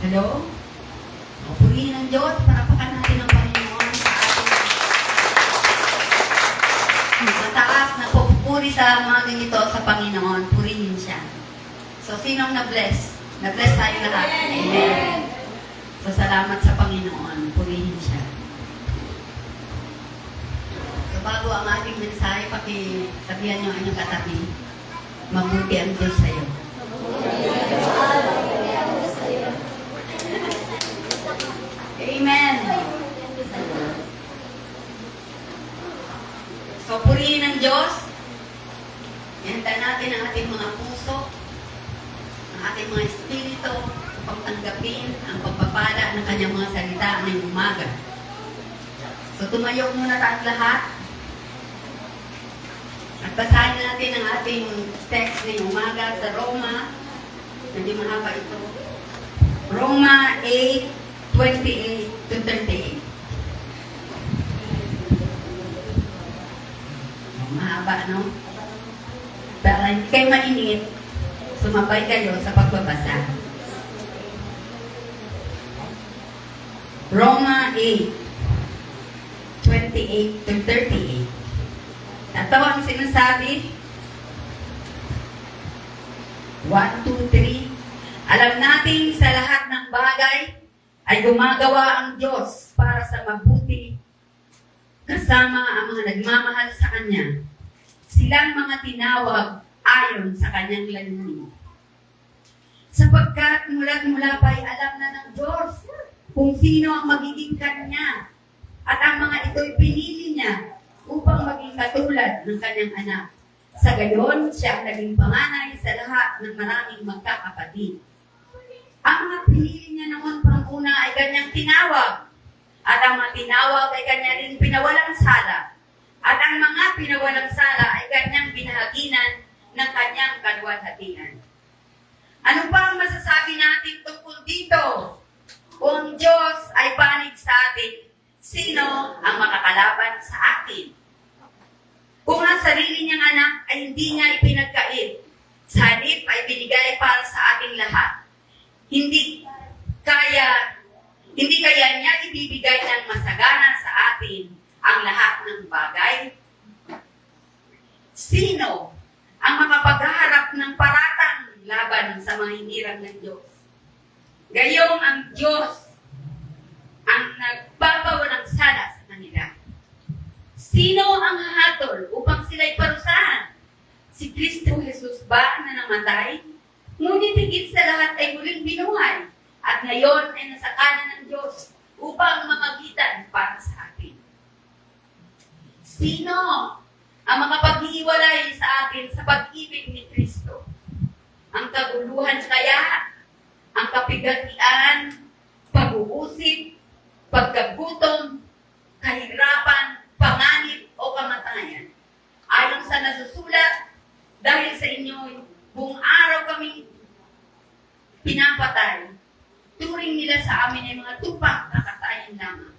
Hello? O, purihin ng Diyos, parapakan natin ang Panginoon sa ating mataas na pupuri sa mga ganito sa Panginoon. Purihin siya. So, sinong na-bless? Na-bless tayo lahat. Amen. So, salamat sa Panginoon. Purihin siya. So, bago ang ating mensahe, pakisabihan niyo ang inyong katabi, mabuti ang Diyos sa'yo. Amen. So, purihin ng Diyos. Ihanda natin ang ating mga puso, ang ating mga espiritu, upang tanggapin ang pagpapala ng kanyang mga salita ngayong umaga. So, tumayo muna tayong lahat. At basahin natin ang ating text ngayong umaga sa Roma. Hindi mahaba ito. Roma 8:28 to 38. Mahaba, no? Para hindi kayo mainit, sumabay kayo sa pagbabasa. Roma 8:28 to 38. Ito ang sinasabi. 1, 2, 3. Alam natin sa lahat ng bagay ay gumagawa ang Diyos para sa mabuti kasama ang mga nagmamahal sa Kanya. Silang mga tinawag ayon sa Kanyang layunin. Sapagkat mula't mula pa'y alam na ng Diyos kung sino ang magiging Kanya at ang mga ito'y pinili niya upang maging katulad ng Kanyang anak. Sa gayon, siya ang naging panganay sa lahat ng maraming magkakapatid. Ang mga pinili niya noon pang una ay Kanyang tinawag, at ang mga tinawag ay Kanya rin pinawalang sala, at ang mga pinawalang sala ay Kanyang binahaginan ng Kanyang kaluwalhatian. Ano pa ang masasabi natin tungkol dito? Kung ang Diyos ay panig sa atin, sino ang makakalaban sa atin? Kung ang sarili niyang anak ay hindi niya ipinagkait, sa halip ay binigay para sa ating lahat, hindi kaya niya ibibigay ng masagana sa atin ang lahat ng bagay? Sino ang makapaghaharap ng paratang laban sa mga hinirang ng Diyos? Gayong ang Diyos ang nagbabawalang sala sa kanila. Sino ang hahatol upang sila'y parusahan? Si Kristo Jesus ba na namatay? Ngunit higit sa lahat ay muling binuhay at ngayon ay nasa kanan ng Diyos upang mamagitan para sa atin. Sino ang makapaghiwalay sa atin sa pag-ibig ni Kristo? Ang kaguluhan kaya, ang kapigatian, pag-uusip, pagkagutom, kahirapan, panganib o kamatayan. Ayon sa nasusulat, dahil sa inyo, buong araw kaming pinapatay, turing nila sa amin ay mga tupak na katayan lamang.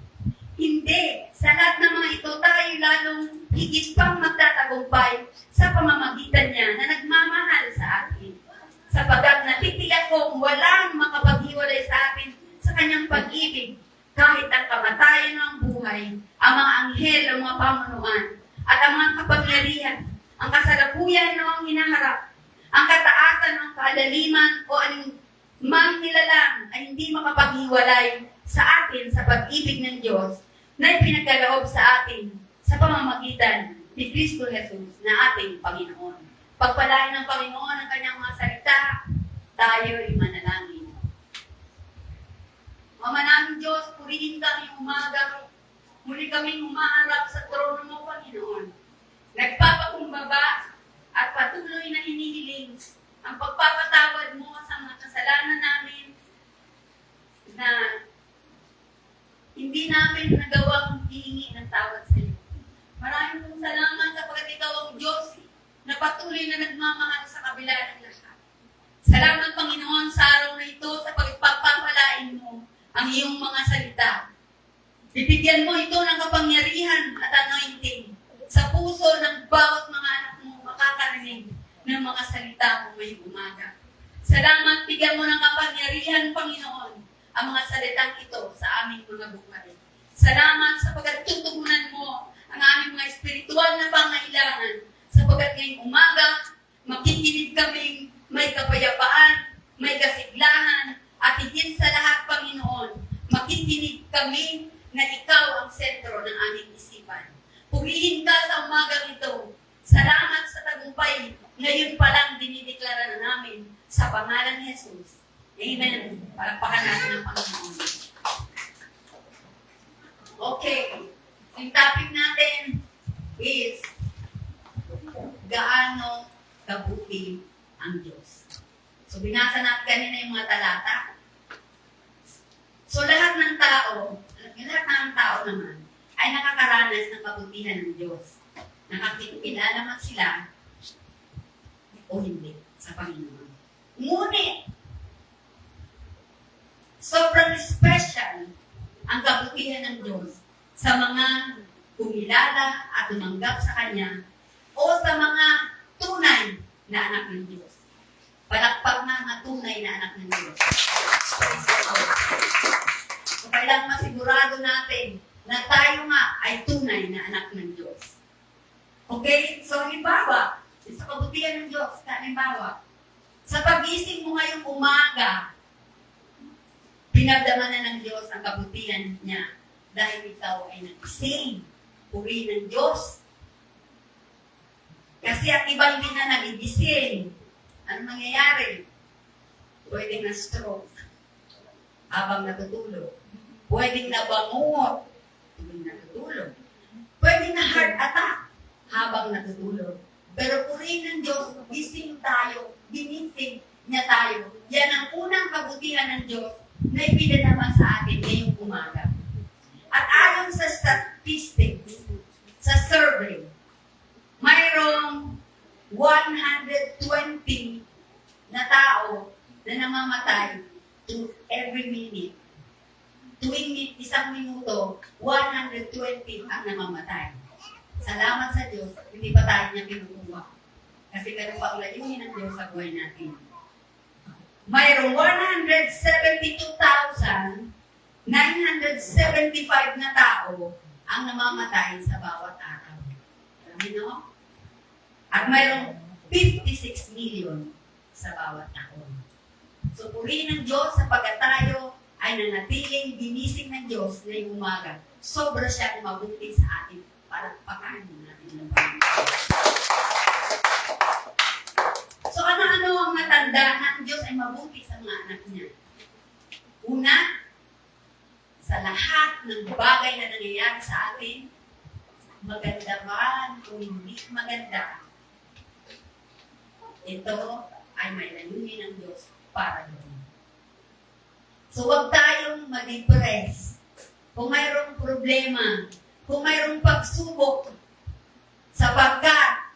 Hindi, sa lahat ng mga ito, tayo lalong higit pang magtatagumpay sa pamamagitan niya na nagmamahal sa atin. Sapagat natitiyak kong walang makapaghiwalay sa atin sa kanyang pag-ibig, kahit ang kamatayan ng buhay, ang mga anghel, ang mga pamunuan, at ang mga kapangyarihan, ang kasalukuyan ng ang hinaharap, ang kataasan ng kalaliman o anong mang nilalang ay hindi makapaghiwalay sa atin sa pag-ibig ng Diyos na ipinagkaloob sa atin sa pamamagitan ni Kristo Jesus na ating Panginoon. Pagpalain ng Panginoon ang kanyang mga salita, tayo'y manalangin. Ama namin Diyos, purihin kami umaga. Muli kaming umaharap sa trono mo, Panginoon. Nagpapakumbaba at patuloy na hinihiling ang pagpapatawad mo sa mga kasalanan namin na hindi namin nagawang hihingi ng tawad sa iyo. Maraming pong salamat sapagkat ikaw ang Diyos na patuloy na nagmamahal sa kabila ng lahat. Salamat, Panginoon, sa araw na ito sa pagpapapalain mo ang iyong mga salita. Bibigyan mo ito ng kapangyarihan at anointing sa puso ng bawat mga anak mo makakarinig ng mga salita mo ngayong umaga. Salamat, bigyan mo ng kapangyarihan, Panginoon, ang mga salitang ito sa aming mga buhay. Salamat sapagkat tutugunan mo ang aming mga espiritual na pangailangan sapagkat ngayong umaga, makikinig kaming may kapayapaan, may kasiglahan, at higit sa lahat, Panginoon, makikinig kami na ikaw ang sentro ng aming isipan. Purihin ka sa umagang ito. Salamat sa tagumpay. Ngayon pa lang dinideklara na namin sa pangalan ni Jesus. Amen. Palakpakan natin ang Panginoon. Okay. Yung topic natin is gaano kabuti ang Diyos. So, binasa natin kanina yung mga talata. So, lahat ng tao naman, ay nakakaranas ng kabutihan ng Diyos. Nakakilala man sila o hindi sa Panginoon. Ngunit, sobrang special ang kabutihan ng Diyos sa mga kumilala at tumanggap sa Kanya o sa mga tunay na anak ng Diyos. Palakpak na mga tunay na anak ng Diyos. So, kailangan masigurado natin na tayo nga ay tunay na anak ng Diyos. Okay? So, halimbawa, sa kabutihan ng Diyos, halimbawa, sa pagising mo ngayong umaga, pinagdaman na ng Diyos ang kabutihan niya dahil ikaw ay nagising. Puri ng Diyos. Kasi ang iba hindi na nagigising. Ano nangyayari? Pwedeng na stroke habang natutulog. Pwedeng na bangungot habang natutulog. Pwedeng na heart attack habang natutulog. Pero purihin ng Diyos, gising tayo, ginising niya tayo. Yan ang unang kabutihan ng Diyos na ipinanaman sa atin ngayong umaga. At ayon sa statistics, sa survey, mayroong 120 na tao na namamatay to every minute. Tuwing isang minuto, 120 ang namamatay. Salamat sa Diyos, hindi pa tayo niya kinukuha. Kasi ganun pa ang layunin ng Diyos sa buhay natin. Mayroong 172,975 na tao ang namamatay sa bawat araw. Alam niyo? At mayroong 56 million sa bawat taon. So, purihin ng Diyos sapagkat tayo ay nanatiling ginising ng Diyos ngayong umaga. Sobra siyang mabuti sa atin para pakainin natin ng Panginoon. So, ano-ano ang matanda na ang Diyos ay mabuti sa mga anak niya? Una, sa lahat ng bagay na nangyayari sa atin, maganda man o hindi maganda, ito ay may layunin ng Diyos para doon. So, huwag tayong ma-depress. Kung mayroong problema, kung mayroong pagsubok, sapagkat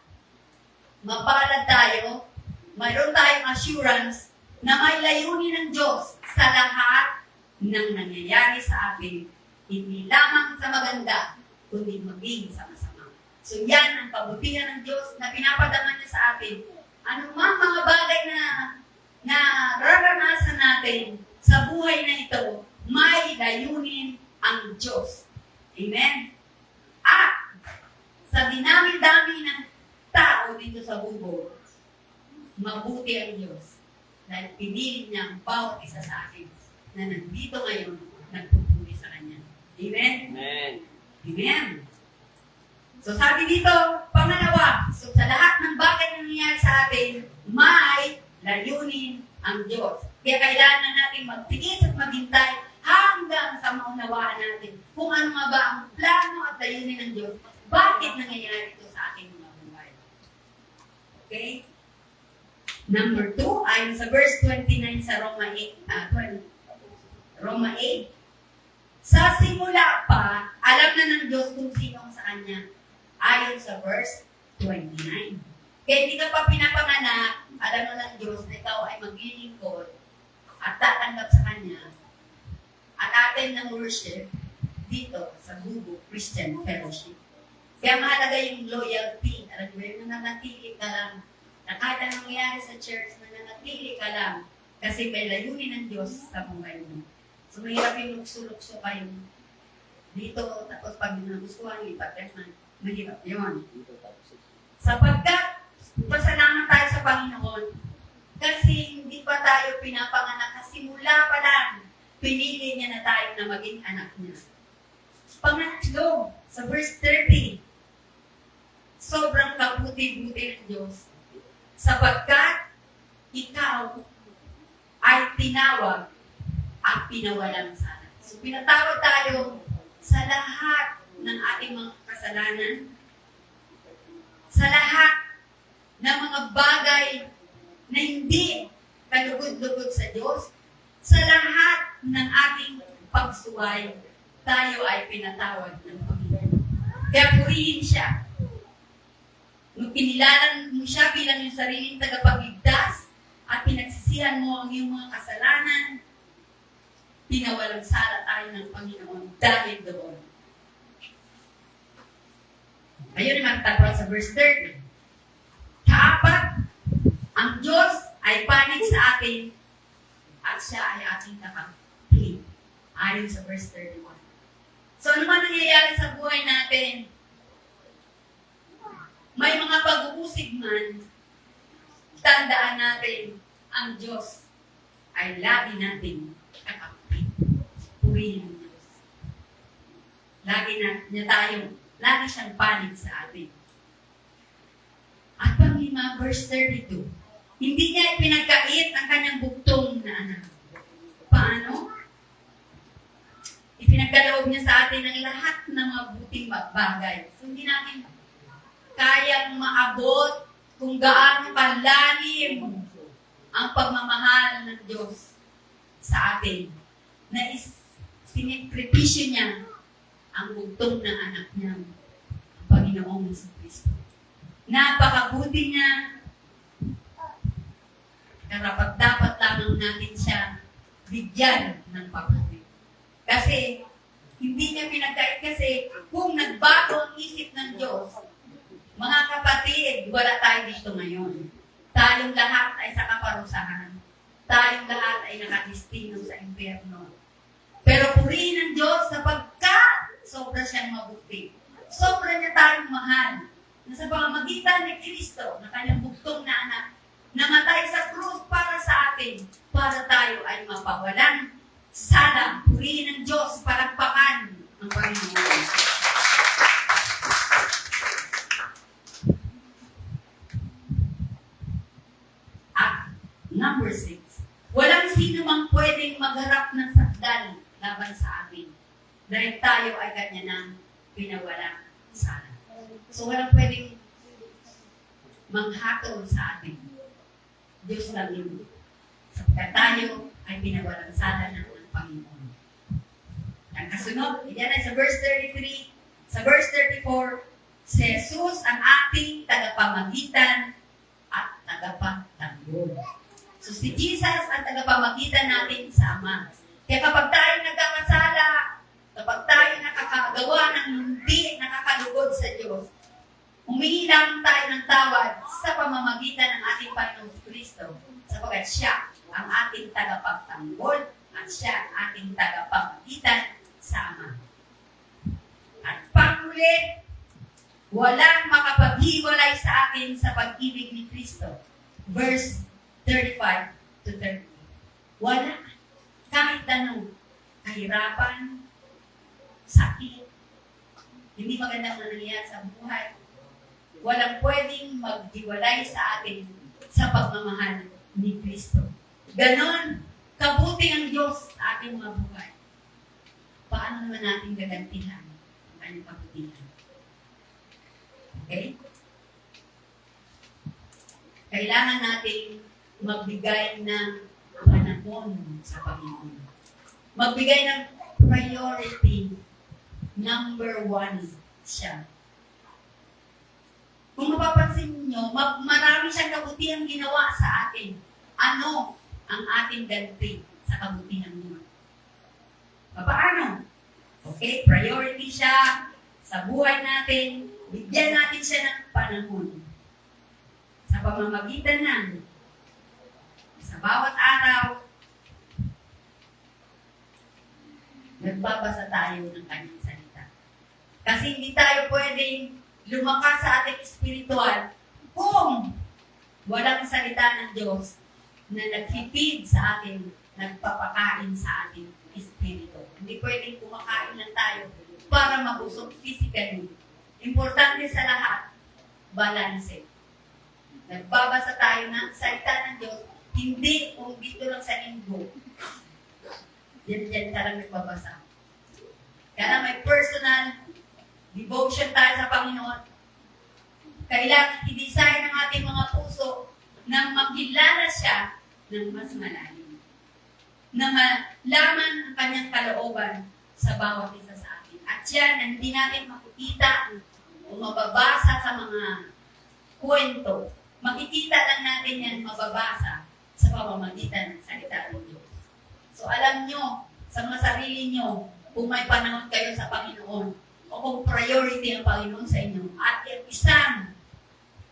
mapalad tayo, mayroon tayong assurance na may layunin ng Diyos sa lahat ng nangyayari sa atin, hindi lamang sa maganda, kundi maging sa masama. So, yan ang kabutihan ng Diyos na pinapadama niya sa atin. Ano mang mga bagay na raranasan natin sa buhay na ito, may layunin ang Diyos. Amen? At sa dinami-dami ng tao dito sa bubo, mabuti ang Diyos dahil pinili niya ang bawat isa sa atin na nandito ngayon, nagpupuri sa Kanya. Amen? Amen. Amen. So sabi dito, pangalawa, so sa lahat ng bagay na nangyayari sa atin, may layunin ang Diyos. Kaya kailangan natin magtigis at maghintay hanggang sa maunawaan natin kung ano nga ba ang plano at layunin ng Diyos. Bakit nangyayari ito sa ating mga buhay? Okay? Number 2, ayon sa verse 29 sa Roma 8. Roma 8. Sa simula pa, alam na ng Diyos kung sino ang sa Kanya. Ayon sa verse 29. Kaya hindi ka pa pinapanganak, alam na ng Diyos na ikaw ay maglilingkod at tatanggap sa Kanya at atin ng worship dito sa Bubo Christian Fellowship. Kaya mahalaga yung loyalty. Alam mo, yung nanatili ka lang Na kahit anong nangyayari sa church, nananatili ka lang kasi may layunin ng Diyos sa buhay mo. So, mahirap yung lukso-lukso kayo dito, tapos pag nagustuhan, lipat naman. Mahirap yun. Sapagkat, pasalamat tayo sa Panginoon kasi hindi pa tayo pinapanganak kasi mula pa lang, pinili niya na tayo na maging anak niya. Pangatlo, sa verse 30, sobrang kabuti-buti ng Diyos sapagkat ikaw ay tinawag at pinawalang sala. So, pinatawag tayo sa lahat ng ating mga kasalanan, sa lahat ng mga bagay na hindi kalugod-lugod sa Diyos, sa lahat ng ating pagsuway, tayo ay pinatawag ng Panginoon. Kaya purihin siya. Nung pinilalan mo siya bilang yung sariling tagapagligtas at pinagsisihan mo ang iyong mga kasalanan, pinawalang sala tayo ng Panginoon dahil doon. Ayun naman tapos sa verse 30. Kaapat, ang Diyos ay panig sa atin at siya ay ating kakapili. Ayon sa verse 31. So ano man nangyayari sa buhay natin, may mga pag-uusig man, tandaan natin, ang Diyos ay lagi natin kakapili. Purihin ng Diyos. Lagi siyang panig sa atin. At pang-5, verse 32, hindi niya pinagkait ang kanyang bugtong na anak. Paano? Ipinagkaloob niya sa atin ang lahat ng mabuting bagay. So, hindi natin kayang maabot kung gaano kalalim ang pagmamahal ng Diyos sa atin. Na sinekripisyo niya ang bugtong ng anak niya, ang Panginoong Jesucristo. Napakabuti niya. Karapat-dapat lamang natin siya bigyan ng pagpapit. Kasi, hindi niya pinagkait kasi kung nagbago ang isip ng Diyos, mga kapatid, wala tayo dito ngayon. Tayong lahat ay sa kaparusahan. Tayong lahat ay nakadistino sa impyerno. Pero purihin ng Diyos sapagkat sobra siyang mabuti. Sobra niya tayong mahal. Na sa pamamagitan ni Kristo, na kanyang bugtong na anak, namatay sa krus para sa atin, para tayo ay mapawalan sala. Purihin ng Diyos, palagpakan ng Panginoon. At number 6, walang sino mang pwedeng magharap ng sakdal laban sa atin. Dahil tayo ay kanya nang pinawalang sala. So walang pwedeng manghatol sa atin. Diyos lang yun. Sapagkat tayo ay pinawalang sala ng Panginoon. Ang kasunod, yan ay sa verse 33, sa verse 34, si Jesus ang ating tagapamagitan at tagapagtanggol. So si Jesus ang tagapamagitan natin sa Ama. Kaya kapag tayo nagkakasala, kapag tayo nakakagawa ng hindi nakakalugod sa Diyos, humingi lang tayo ng tawad sa pamamagitan ng ating Panginoon Kristo, sapagkat siya ang ating tagapagtanggol at siya ang ating tagapamagitan sa Ama. At panghuli, walang makapaghiwalay sa atin sa pag-ibig ni Kristo. Verse 35 to 30. Wala. Kahit anong kahirapan, sakit, hindi magandang nangyayari sa buhay, walang pwedeng maghiwalay sa atin sa pagmamahal ni Kristo. Ganon, kabuti ang Diyos sa ating mga buhay. Paano naman natin gagantihan ang kanyang kabutihan? Okay? Kailangan natin magbigay ng panahon sa Panginoon. Magbigay ng priority. Number 1 siya. Kung mapapansin nyo, marami siyang kabutihang ginawa sa atin. Ano ang ating ganti sa kabutihan mo? Paano? Okay, priority siya sa buhay natin. Bigyan natin siya ng panahon. sa pamamagitan ng sa bawat araw, nagbabasa tayo ng kanyang salita. Kasi hindi tayo pwedeng lumakas sa ating espiritual kung walang salita ng Diyos na nagpipid sa atin, nagpapakain sa ating espiritu. Hindi pwedeng kumakain lang tayo para mabusog physically. Importante sa lahat, balance. Nagbabasa tayo ng salita ng Diyos, hindi kung dito lang sa linggo. Diyan ka lang nagbabasa. Kaya may personal devotion tayo sa Panginoon. Kailangan i-design ng ating mga puso na makilala siya ng mas malalim. Na malaman ang kanyang kalooban sa bawat isa sa atin. At yan, ang hindi natin makikita o mababasa sa mga kwento. Makikita lang natin yan mababasa sa pamamagitan ng salita ng Diyos. So alam nyo, sa mga sarili nyo, kung may panahon kayo sa Panginoon, o kung priority ang Panginoon sa inyo, at yung isang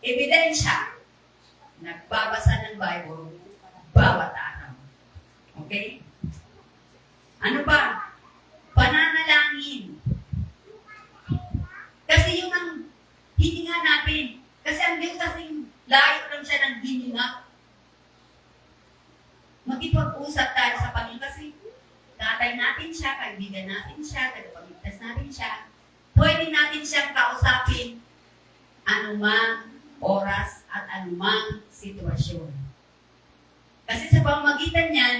ebidensya, nagbabasa ng Bible bawat araw. Okay? Ano pa? Pananalangin. Kasi yun ang hininga natin. Kasi ang Diyos kasing layo lang siya ng hininga. Makipag-usap tayo sa Panginoon kasi tatay natin siya, kaibigan natin siya, tagapagligtas natin siya. Pwede natin siyang kausapin anumang oras at anumang sitwasyon. Kasi sa pamamagitan niyan,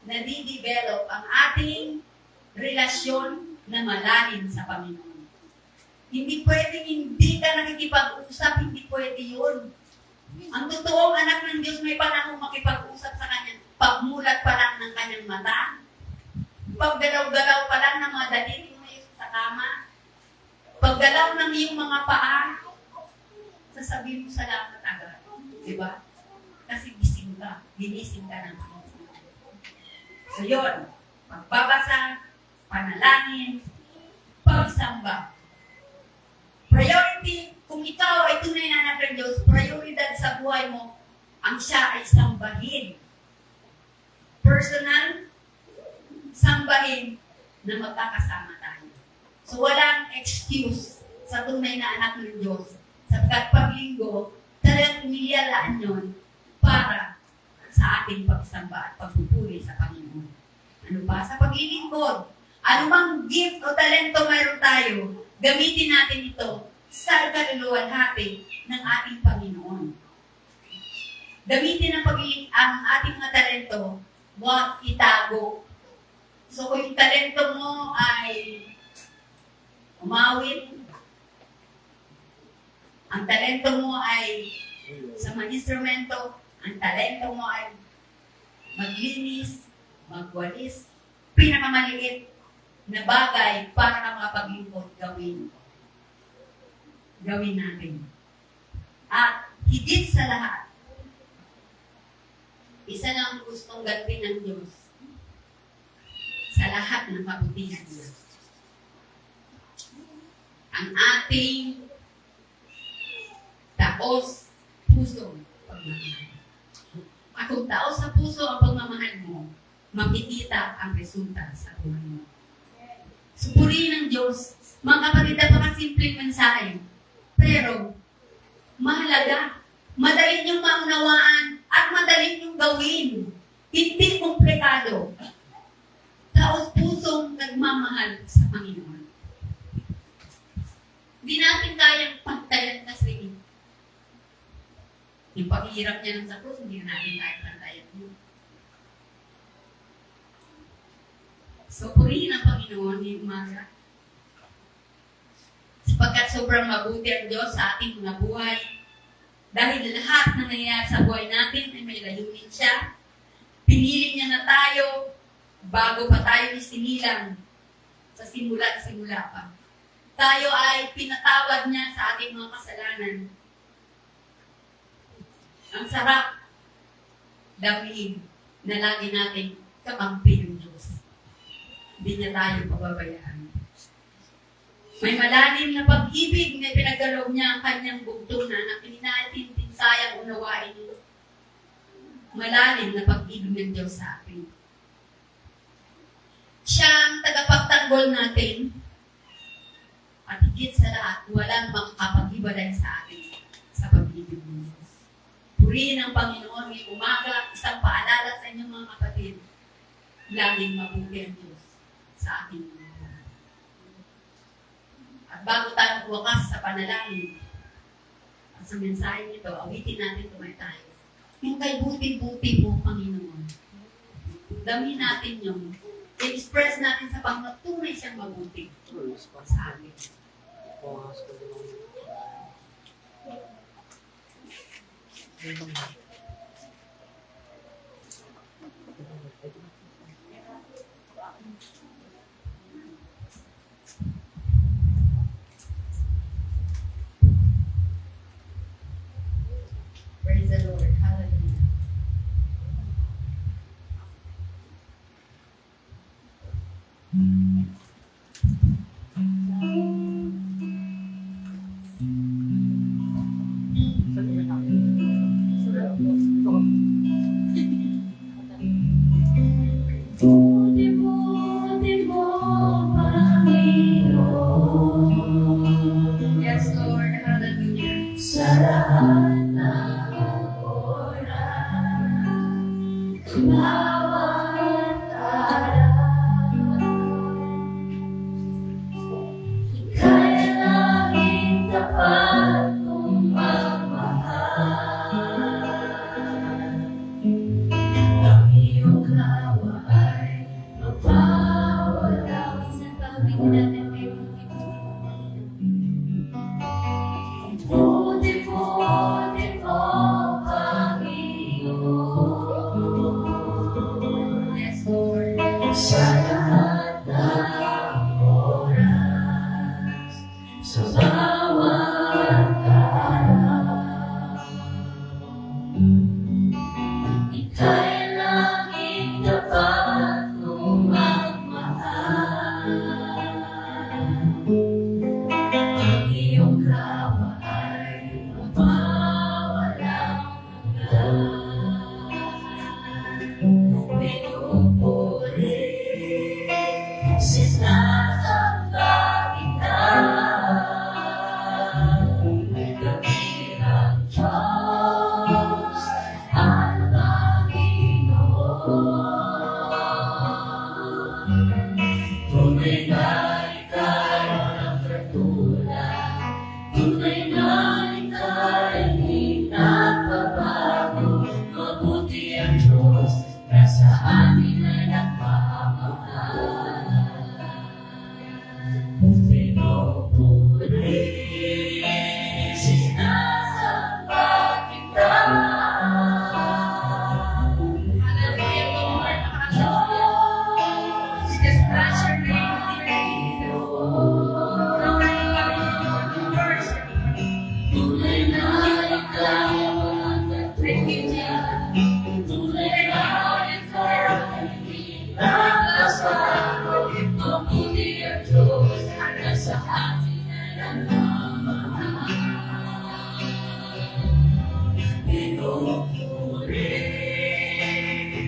nadidevelop ang ating relasyon na malalim sa Panginoon. Hindi pwedeng hindi ka nakikipag-usap, hindi pwede yun. Ang totoong anak ng Diyos may panahon makipag-usap sa Kanya. Pagmulat pa lang ng Kanyang mata, paggalaw-galaw pa lang ng mga daliri mo sa kama, paggalaw ng iyong mga paa, sasabihin mo salamat agad. Diba? Kasi gising ka. Ginising ka ng Panginoon. So yun, pagbabasa, panalangin, pagsamba. Priority, kung ikaw ay tunay na anak ng Diyos, prioridad sa buhay mo, ang siya ay sambahin. Personal, sambahin na magkakasama tayo. So walang excuse sa tunay na anak ng Diyos. Sapagkat paglinggo, talagang inilalaan yun para sa ating pagsamba at pagpupuri sa Panginoon. Ano pa? Sa paglilingkod, anumang gift o talento mayroon tayo, gamitin natin ito sa kaluluwalhati ng ating Panginoon. Gamitin ang ating mga talento, huwag itago. So kung yung talento mo ay umawit, ang talento mo ay sa mga instrumento, ang talento mo ay maglinis, magwalis, pinakamaliit na bagay para ka makapaglingkod, gawin natin. At higit sa lahat, isa na ang gustong gawin ng Diyos sa lahat ng kabutihan niya. Ang ating taos puso pagmamahal. At kung taos sa puso ang pagmamahal mo, makikita ang resulta sa buhay mo. Supurihin ng Diyos, mga kapatid, napakasimpleng mensahe. Pero, mahalaga. Madali niyong maunawaan at madali niyong gawin. Hindi komplikado. Taos pusong nagmamahal sa Panginoon. Hindi natin kayang pantayan kasi yung paghihirap niya ng sa krus, hindi natin kayang pantayan yun. So, purihin ang Panginoon yung umaga. Sapagkat sobrang mabuti ang Diyos sa ating mga buhay. Dahil lahat na nangyayari sa buhay natin ay may layunin siya. Pinili niya na tayo bago pa tayo isinilang sa simula pa. Tayo ay pinatawad niya sa ating mga kasalanan. Ang sarap damihin na lagi natin kakampi ng Diyos. Hindi niya tayo pababayaan. May malalim na pag-ibig na pinagkaloob niya ang kanyang bugtuna na pininaintindi kayang unawain yung malalim na pag-ibig ng Diyos sa atin. Siya ang tagapagtanggol natin at higit sa lahat, walang makakapag-ibalay sa atin sa pag-ibig ng Diyos. Purihin ang Panginoon ngayong umaga, isang paalala sa inyong mga kapatid, laging mabuti ang Diyos sa ating mga buhay. At bago tayo buwakas sa panalangin, at sa mensahe nito, awitin natin tumay tayo. Yung kay buti-buti mo, Panginoon. Damin natin yung i-express natin sa Panginoon, tunay siyang mabuti sa atin. Praise the Lord. Hallelujah. Yes, Lord. Hallelujah. Sa lahat ng oras, bawat araw, ika'y laging tapat kong magmahal. Ang iyong kawa ay magpawalang sa pagiging natin kay buti-buti mo, Panginoon. Yes, Lord. Sa lahat ng oras, sa bawat araw, ika'y laging dapat kong magmahal. Ang iyong kawa ay magpawalang hanggan. Pinupuri, sinasamba kita, dakilang Diyos at Panginoon. Tunay na ika'y walang katulad, tunay na ika'y hindi nagbabago. Mabuti ang Diyos na sa amin ay nagmamahal. Pinupuri, sinasamba kita, Hallelujah, Lord. Diyos We just bless your name. tunay na ikaw ang katulad, tunay na ikaw ay hindi nagbabago. Mabuti ang Diyos na sa atin ay nagmamahal. Pinupuri,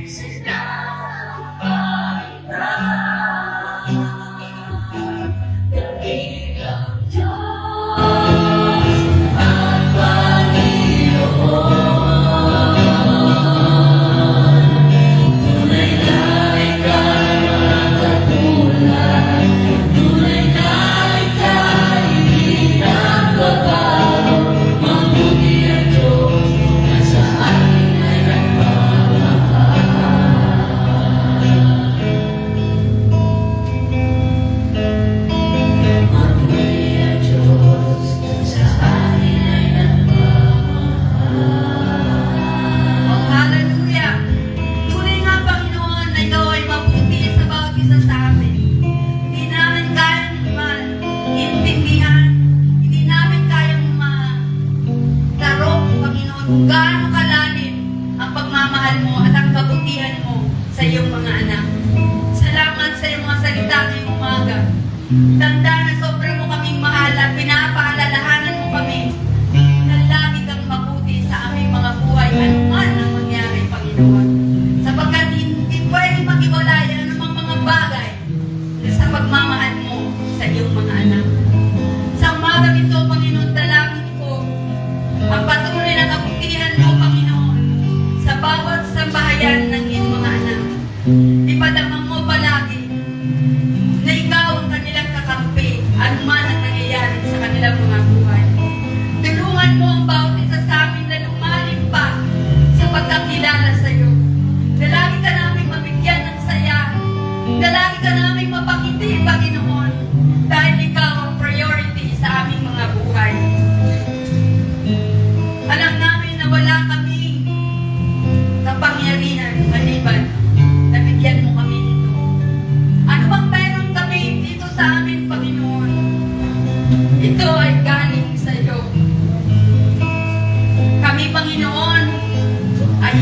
sinasamba kita, dakilang Diyos at Panginoon. Tunay na ika'y walang katulad, tunay na ika'y hindi nagbabago. Mabuti ang Diyos na sa atin ay nagmamahal. Mabuti ang Diyos na sa atin ay nagmamahal. Oh, hallelujah. Tunay nga, Panginoon, na ikaw ay mabuti sa bawat isa sa amin. Hindi namin kayang maintindihan, hindi namin kayang matarong, Panginoon, kung gaano kalalim ang pagmamahal mo at ang kabutihan mo sa iyong mga anak. Salamat sa iyong mga salita ngayong umaga. Tanda na sobrang mo kaming mahal at pinapaalalahanan mo kami na lagi kang mabuti sa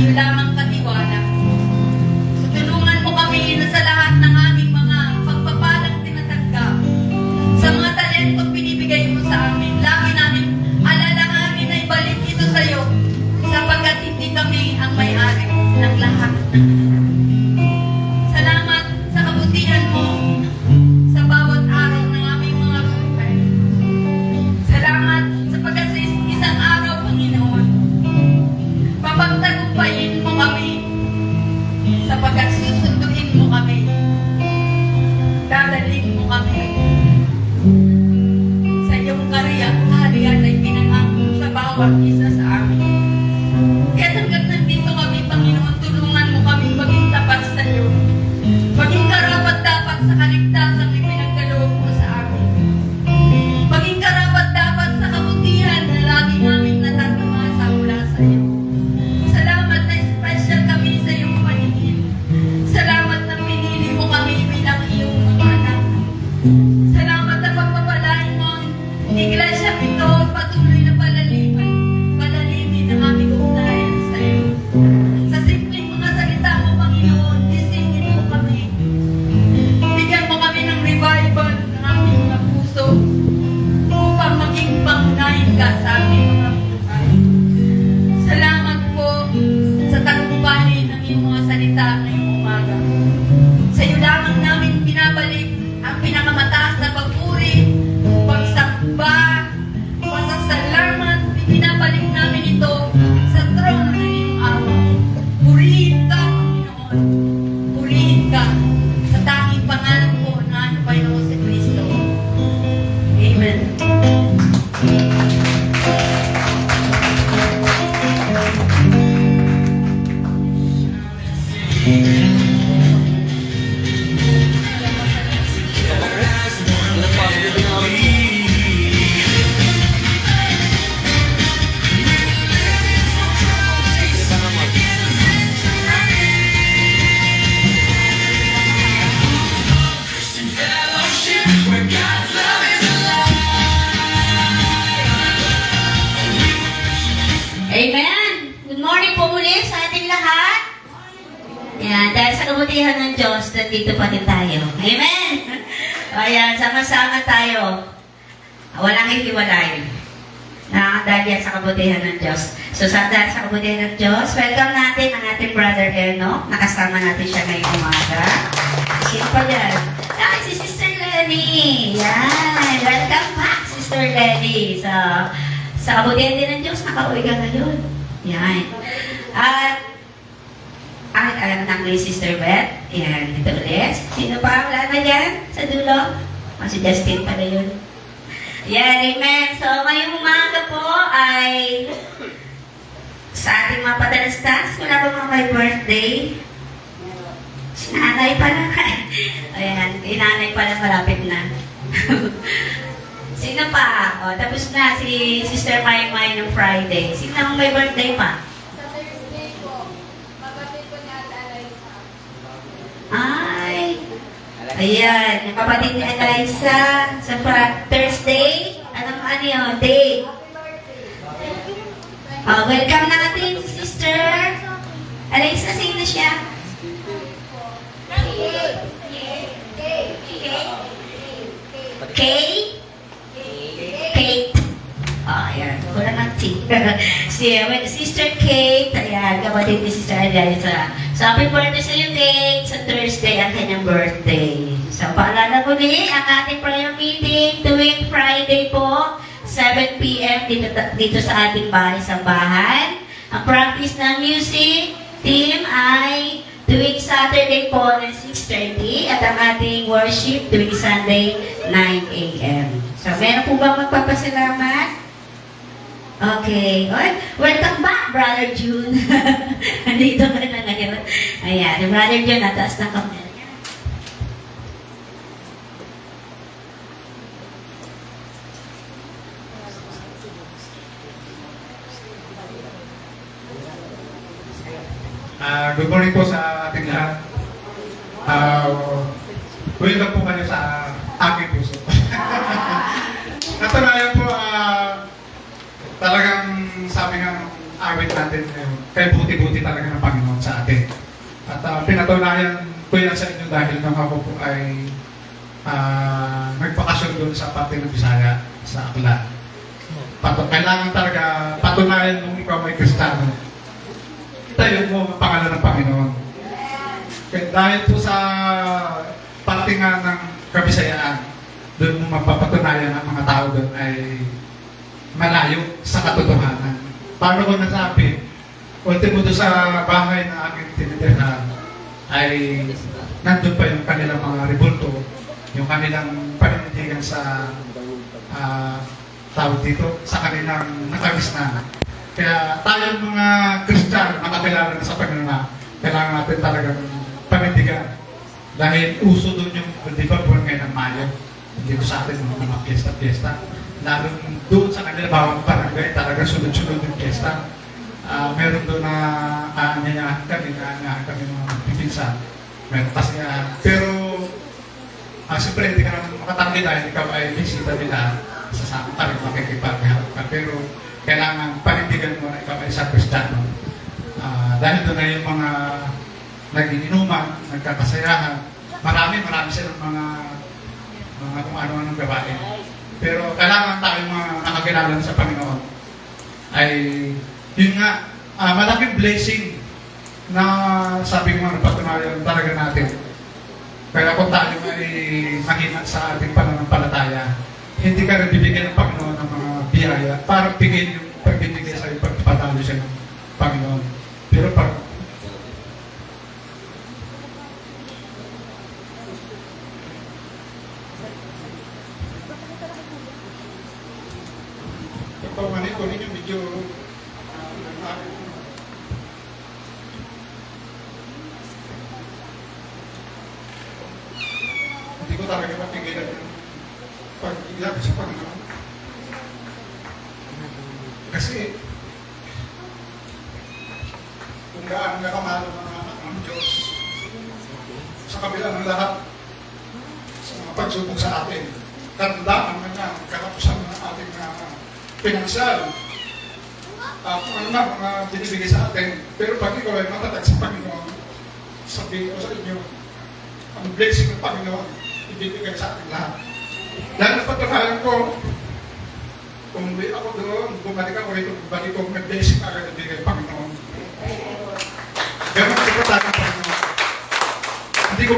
iyo lamang katiwala. So, tulungan mo kami na sa lahat ng aming mga pagpapalang tinatanggap. Sa mga talento binibigay mo sa amin, lagi namin alalahanin na ibalik ito sa iyo sapagkat hindi kami ang may-ari ng lahat. Salamat sa kabutihan mo sa bawat araw ng aming mga buhay. Salamat sapagkat sa isang araw, Panginoon, papagtagumpayin mo kami sapagkat susunduin mo kami. Dadalhin mo kami sa iyong kaharian ay pinangako sa bawat isa sa amin. Kaya hanggang nandito kami, Panginoon, tulungan mo kami maging tapat sa iyo. Maging karapat-dapat sa kaligtasang ipinagkaloob mo sa amin. Maging karapat-dapat sa kabutihan na lagi namin natatamasa mula sa iyo. Salamat na special kami sa iyong paningin. Salamat na pinili mo kami bilang iyong mga anak. Salamat na pagpapalain mo ang iglesia ito patuloy na palalimin ang aming ugnayan sa iyo. Sa simpleng mga salita mo, Panginoon, gisingin mo kami. Bigyan mo kami ng revival ng aming mga puso upang maging pangunahin ka sa aming mga buhay. Salamat po sa tagumpay ng iyong mga salita ngayong umaga. Sa iyo lamang namin binabalik ang pinakamataas na papuri, pagsamba, pasasalamat, binabalik namin ito sa trono ng iyong awa. Purihin ka, Panginoon. Purihin ka sa tanging pangalan po ng aming Panginoon si Kristo. Amen. Amen! Good morning po muli sa ating lahat. Yan, dahil sa kabutihan ng Diyos, nandito pa din tayo. Amen! Ayan, sama-sama tayo. Walang hihiwalay. Dahil yan sa kabutihan ng Diyos. So, dahil sa kabutihan ng Diyos, welcome natin ang ating brother Eno. Nakasama natin siya ngayong umaga. Sino pa yan? Si Sister Lenny. Yan. Welcome back, Sister Lenny. Sa kabutihan din ng Diyos, nakauwi ka ngayon. Yan. At, ang anak ni Sister Beth. Yan, dito ulit. Sino pa? Wala na dyan? Sa dulo? Si Justin pala yun. Yan, amen. So, ngayong umaga po ay sa ating mga padalastas, wala ba mga may birthday? Si nanay pala. Ayan, inanay pala malapit na. Sino pa? O, tapos na si Sister Maymay ng Friday. Sino ang may birthday pa? Sa Thursday po, kapatid ko ni Ate Alaysa. Ay! Ayan, yung kapatid ni Eliza sa Thursday. Ano yun? Day. Happy birthday. Welcome natin si Sister Eliza. Sino siya? Kay? Kate. Ayan. Wala nga T. Sister Kate. Ayan, kapatid ni Sister Eliza. So, happy birthday sa iyo, Kate. Sa Thursday, ang kanyang birthday. So, paalala muli, ang ating prayer meeting tuwing Friday po, 7 p.m. dito sa ating bahay sa bahay. Ang practice ng music team ay tuwing Saturday po ng 6:30 at ang ating worship tuwing Sunday 9 a.m. So, meron po bang magpapasalamat? Okay. Oy, welcome back, Brother June. Nandito ka na ngayon. Ayan, Brother June, nataas na kamera niya. Good morning po sa ating lahat. Welcome po kayo sa aking puso. Natunayan po, talagang sabi ng awit natin ngayon, kay buti-buti talaga ng Panginoon sa atin. At pinatunayan ko yan sa inyo dahil nung ako po ay nagpakasyon doon sa parte ng Bisaya, sa Aklan. Kailangan talaga patunayan nung ikaw ay Kristiyano. Itayo mo ang pangalan ng Panginoon. Kaya dahil po sa parte nga ng Kabisayaan, doon mo mapapatunayan ang mga tao doon ay malayo sa katotohanan. Paano ko nasabi? Ultimo doon sa bahay na aking tinitirhan ay nandun pa yung kanilang mga rebulto, yung kanilang panindigan sa tawag dito, sa kanilang nakabis na. Kaya tayong mga Kristiyano, nakakilala na sa Panginoon, kailangan natin talagang panindigan. Dahil uso doon yung, di ba, buwan ngayon ng Mayo, dito sa atin mga piyesta-piyesta. Lalo doon sa kanila, bawang barangay, talagang sunod-sunod yung piyesta. Meron doon na aanyayahan kami mga pipinsan. Meron kasi pero siyempre hindi ka naman makatanggi dahil ikaw ay bisita nila, sasama ka rin, makikipagharap ka. Pero kailangan panindigan mo na ikaw ay sa Kristiyano. Dahil doon na yung mga nagiinuman, nagkakasayahan. Marami silang mga kung ano-anong gawain. Pero kailangan tayong mga nakakilala sa Panginoon ay yun nga, malaking blessing na sabi ko nga napatunayan talaga natin. Kaya kung tayo ay mahina sa ating pananampalataya, hindi ka rin bibigyan ng Panginoon ng mga biyaya para bigyan yung pagbibigay sa iyo, pagpatalo siya ng Panginoon. Pero pagpapamanit ko rin yung video hindi ko talaga mapigilan yung pag-ilag sa Panginoon. Kasi kung gaano nga kamalo ng mga anak ng Diyos sa kabila ng lahat sa mga pagsubok sa atin, tandaan na nga karapusan ng ating pinansyal. Kung ano na mga binibigay sa atin. Pero pag ikaw ay matatag sa Panginoon, sabihin ko sa inyo, ang blessing ng Panginoon, ibibigay sa ating lahat. Dahil napatunayan ko, kung hindi ako doon, bumalik ako rito, bumalik ko, may blessing agad ibigay ng Panginoon. Ganun ko po tayo ng Panginoon. Hindi ko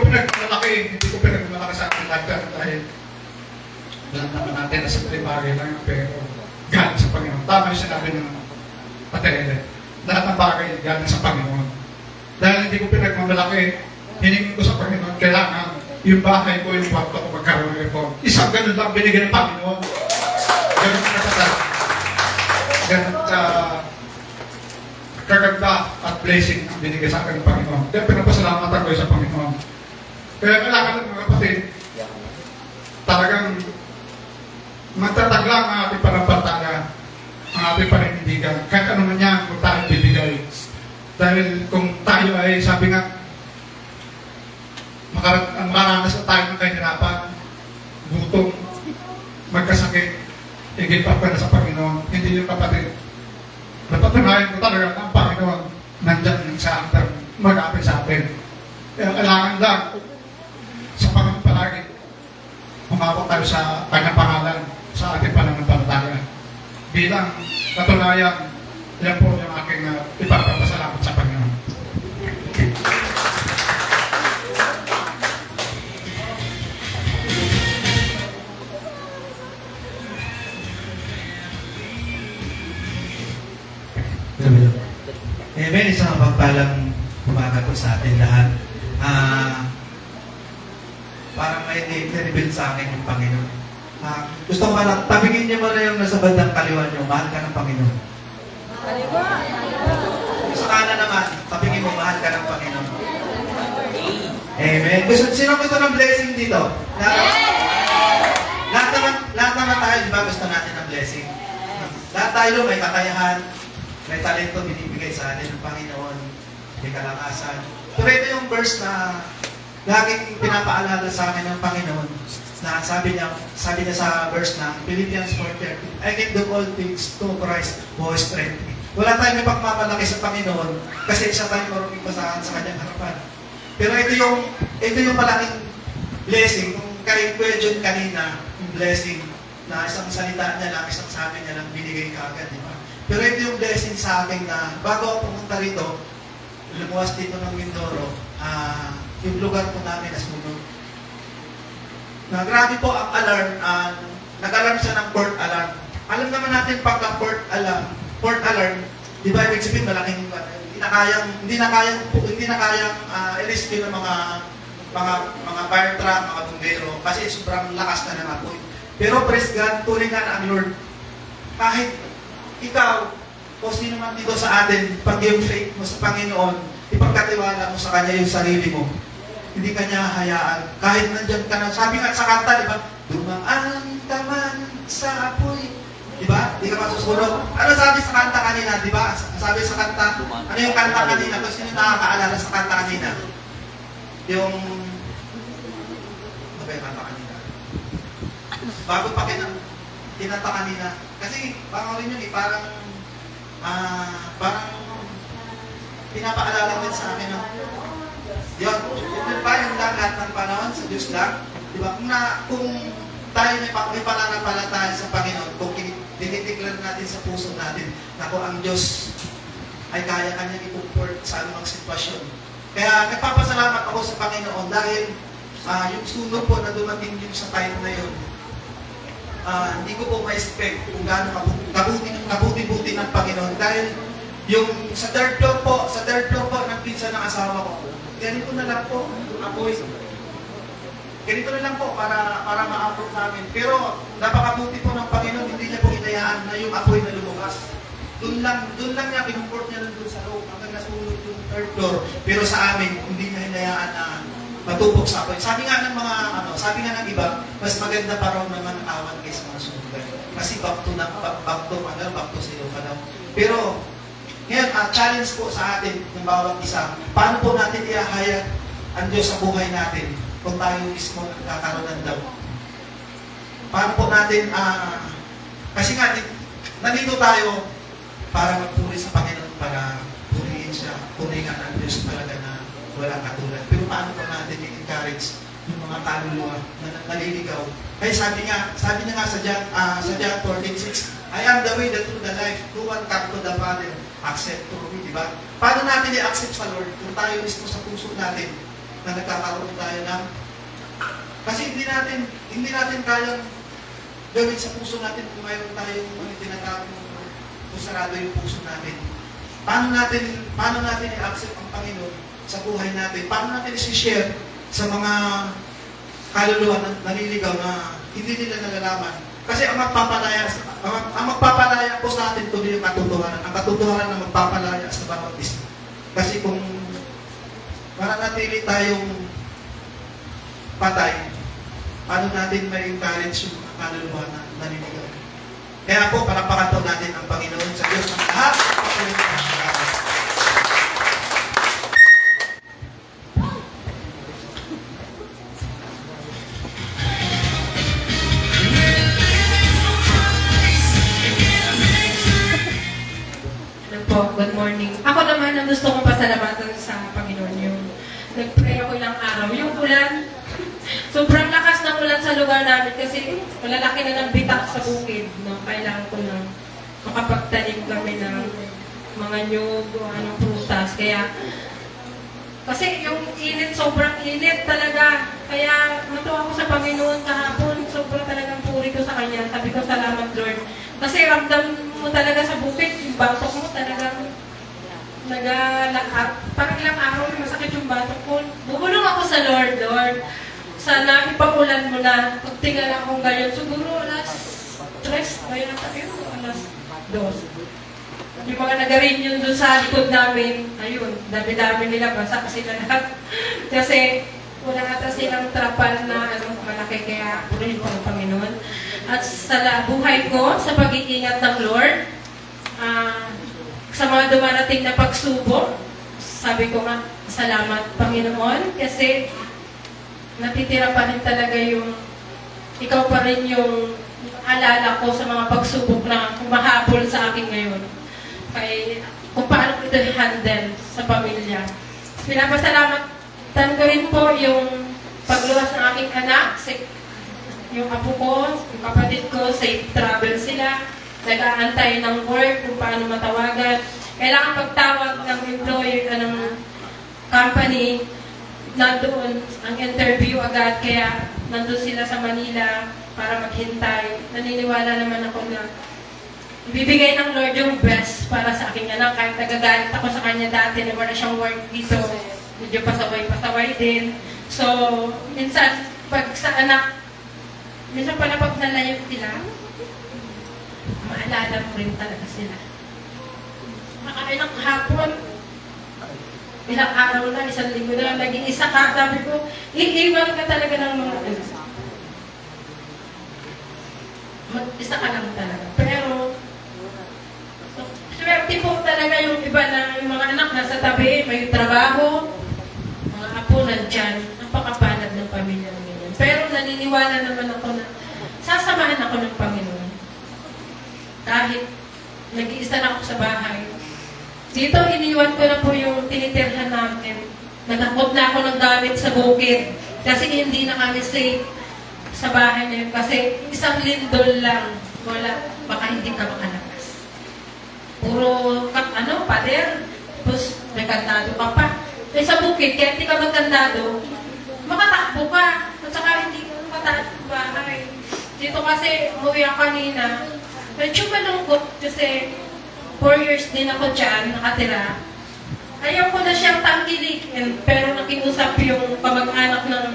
pinagmalaki sa ating lahat dahil lahat naman natin na sa bagay lang, pero galing sa Panginoon. Tama yung sinabi ng Patere. Lahat ng bagay galing sa Panginoon. Dahil hindi ko pinagmamalaki, hiningin ko sa Panginoon, kailangan yung bahay ko, yung kwarto ko magkaroon ng reform. Isang ganun lang binigyan ng Panginoon. Ganun ka kaganda at blessing ang binigay sa akin ng Panginoon. Kaya pinapasalamatan ko sa Panginoon. Kaya kailangan ng mga kapatid, talagang magtataglang ang ating panampalataya, ang ating paninindigan. Kahit ano man yan, kung tayo bibigay. Dahil kung tayo ay, sabi nga, makaranas na tayo ng kahirapan, gutom, magkasakit, i-give up ka na sa Panginoon. Hindi yung kapatid. Napatunayan ko talaga ang Panginoon nandyan sa atin, mag-apit sa atin. Kaya kailangan lang sa Panginoon palagi umabot tayo sa kanyang pangalan sa ating pananampalataya. Bilang katunayan, yan po yung aking ipagpapasalamat sa Panginoon. Amen. Isang pagpalang umaga po sa atin lahat. Parang may i-reveal sa akin yung Panginoon. Gusto ko lang, tabingin niyo mo na yung nasa bandang kaliwa niyo, mahal ka ng Panginoon. Sa kanan naman, tabingin mo, mahal ka ng Panginoon. Amen. Sino gusto ng blessing dito? Lahat naman tayo, di ba gusto natin ng blessing? Lahat tayo may kakayahan, may talento binibigay sa atin ng Panginoon, may kalakasan. Pero ito yung verse na laging pinapaalala sa akin ng Panginoon na sabi niya sa verse na Philippians 4:13, I can do all things through Christ who strengthens me. Wala tayong ipagmamalaki sa Panginoon kasi isa tayong marunong basahan sa kanyang harapan. Pero ito yung malaking blessing. Kung kay Kuya John kanina, yung blessing na isang salita niya lang, isang sabi niya lang, binigay ka agad, di ba? Pero ito yung blessing sa akin na bago ako pumunta rito, lumuwas dito ng Mindoro, yung lugar po namin nasunog. Na grabe po ang alarm, nag-alarm siya ng port alarm. Alam naman natin pagka port alarm, di ba ibig sabihin malaking hindi na kayang i-rescue ng mga fire truck, mga bumbero kasi sobrang lakas na ng apoy. Pero praise God, tulingan ang Lord. Kahit ikaw o sino man dito sa atin, pag yung faith mo sa Panginoon, ipagkatiwala mo sa Kanya yung sarili mo. Hindi ka niya hayaan. Kahit nandyan ka na, sabi nga sa kanta, di ba? Dumaan ka man sa apoy. Di ba? Di ka masusunod. Ano sabi sa kanta kanina, di ba? Sabi sa kanta, ano yung kanta kanina? Kung sino nakakaalala sa kanta kanina? Yung, ano ba yung kanta kanina? Bago pa kinanta kanina. Kasi, parang rin yun eh, parang pinapaalala din sa akin ng yun ba yung lahat ng panahon sa Diyos lang? Di ba? Kung tayo may pananampalataya sa Panginoon, kung dinideclare natin sa puso natin na kung ang Diyos ay kaya kanyang i-comfort sa anumang sitwasyon. Kaya nagpapasalamat ako sa Panginoon dahil yung sunog po na dumating yung sa time na yun, hindi ko po ma-expect kung gaano kabuti-buti ng Panginoon. Dahil yung sa third floor po ng pinsan ng asawa ko, ganito na lang po, apoy. Ganito na lang po para ma-upload sa amin. Pero napakabuti po ng Panginoon, hindi niya po hinayaan na yung apoy na lumabas. Doon lang niya, kinumport niya lang doon sa loob hanggang nasunog yung third floor. Pero sa amin, hindi niya hinayaan na matubog sa apoy. Sabi nga ng iba, mas maganda pa raw naman awan kaysa mga sunugan. Kasi back to zero pa daw. Pero ngayon, challenge po sa atin ng bawat isa, paano po natin ihahayag ang Diyos sa buhay natin kung tayo mismo nagkakaroon ng doubt? Paano po natin, kasi nga, nandito tayo para magpuri sa Panginoon, para purihin siya, puringan ang Diyos talaga na walang katulad. Pero paano po natin i-encourage yung mga kaluluwa na naliligaw? Kaya sabi niya nga sa John 14:6, I am the way, the truth, the life. No one come to the Father except through me, di ba? Paano natin i-accept sa Lord kung tayo mismo sa puso natin na nagkakaroon tayo ng... Kasi hindi natin kayang gawin sa puso natin kung mayroon tayong tinatawag kung sarado yung puso natin. Paano natin i-accept ang Panginoon sa buhay natin? Paano natin i-share sa mga kaluluwa na naliligaw na hindi nila nalalaman? Kasi ang magpapalaya po sa atin tuloy yung katotohanan. Ang katotohanan na magpapalaya sa bawat isa. Kasi kung mananatili tayong patay, paano natin may encourage yung mga kaluluwa na naninigaw? Kaya po, palakpakan po natin ang Panginoon sa Diyos ng lahat. Good morning. Ako naman ang gusto kong pasalamatan sa Panginoon yung nag-pray ako ilang araw. Yung ulan, sobrang lakas ng ulan sa lugar namin kasi malalaki na ng bitak sa bukid. No? Kailangan ko na makapagtanim kami ng mga nyug o anong prutas. Kasi yung init, sobrang init talaga. Kaya natuwa ko sa Panginoon kahapon. Sobrang talagang puri ko sa Kanya. Sabi ko, salamat Lord. Kasi ramdam mo talaga sa bukid, yung batok mo talagang parang ilang araw masakit yung batok ko. Bumulong ako sa Lord, sana ipakulan mo na. Pagtingala akong ganyan, siguro alas 3, ngayon ang tayo, alas 2. Yung mga nagarin yun doon sa likod namin, ayun, dami-dami nila, basa kasi na lahat. Kasi wala ata silang trapal na malaki, kaya purihin ko ng Panginoon. At sa buhay ko, sa pag-iingat ng Lord, sa mga dumarating na pagsubok, sabi ko nga, salamat Panginoon, kasi natitira pa rin talaga ikaw pa rin yung alala ko sa mga pagsubok na kumahabol sa akin ngayon. kung paano ko ito i-handle sa pamilya. Pinapasalamatan ko rin po yung pagluwas ng aking anak, yung apo ko, yung kapatid ko, safe travel sila, nag-aantay ng work kung paano matawagan. Kailangan pagtawag ng employer ng company, nandoon ang interview agad, kaya nandoon sila sa Manila para maghintay. Naniniwala naman ako na ibibigay ng Lord yung best para sa aking anak. Kahit nagagalit ako sa kanya dati na wala siyang work dito, medyo pasaway-pasaway din. So, minsan, pag sa anak, minsan pala pag nalayo sila, maalala mo rin talaga sila. Ilang hapon, ilang araw na, isang linggo na, naging isa ka, sabi ko, iiwan ka talaga ng mga anak. Mag-isa ka lang talaga. Pero, swerte po talaga yung iba na yung mga anak nasa tabi, may trabaho, mga apo nandyan, napakapalad ng pamilya ng ganyan. Pero naniniwala naman ako na sasamahan ako ng Panginoon. Kahit nag-iisa na ako sa bahay. Dito, iniwan ko na po yung tinitirhan namin. Nagakot na ako ng gamit sa bukid. Kasi hindi na kami safe sa bahay na yun. Kasi isang lindol lang. Wala, baka hindi ka makalabas. Puro, pader. Tapos, nagkandado ka pa. Eh, sa bukid, kaya hindi ka magkandado, makatakbo ka. At saka hindi ka mataas sa bahay. Dito kasi, umuwi ako kanina. Medyo malungkot kasi 4 years din ako dyan, nakatira. Ayaw ko na siyang tangkilikin, pero nakiusap yung kamag-anak ng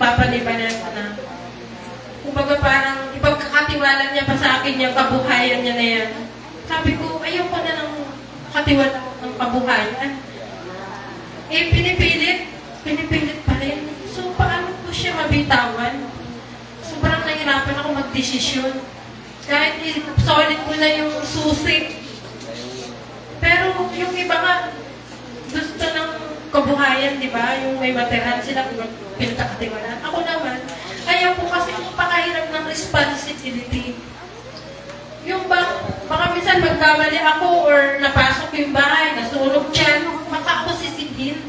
Papa ni Vanessa na kumbaga parang ipagkakatiwala niya pa sa akin yung kabuhayan niya na yan. Sabi ko, ayaw ko na ng katiwala ng kabuhayan. Eh, pinipilit pa rin. So, paano ko siya mabitawan? Sobrang nahirapan ako magdesisyon. Kahit solid ko na yung susi. Pero yung iba nga, gusto ng kabuhayan, di ba? Yung may material sila, pinagkakatiwalaan. Ako naman, ayaw ko kasi pakahirap ng responsibility. Yung baka minsan magkamali ako or napasok yung bahay, nasunog dyan, baka ako sisihin.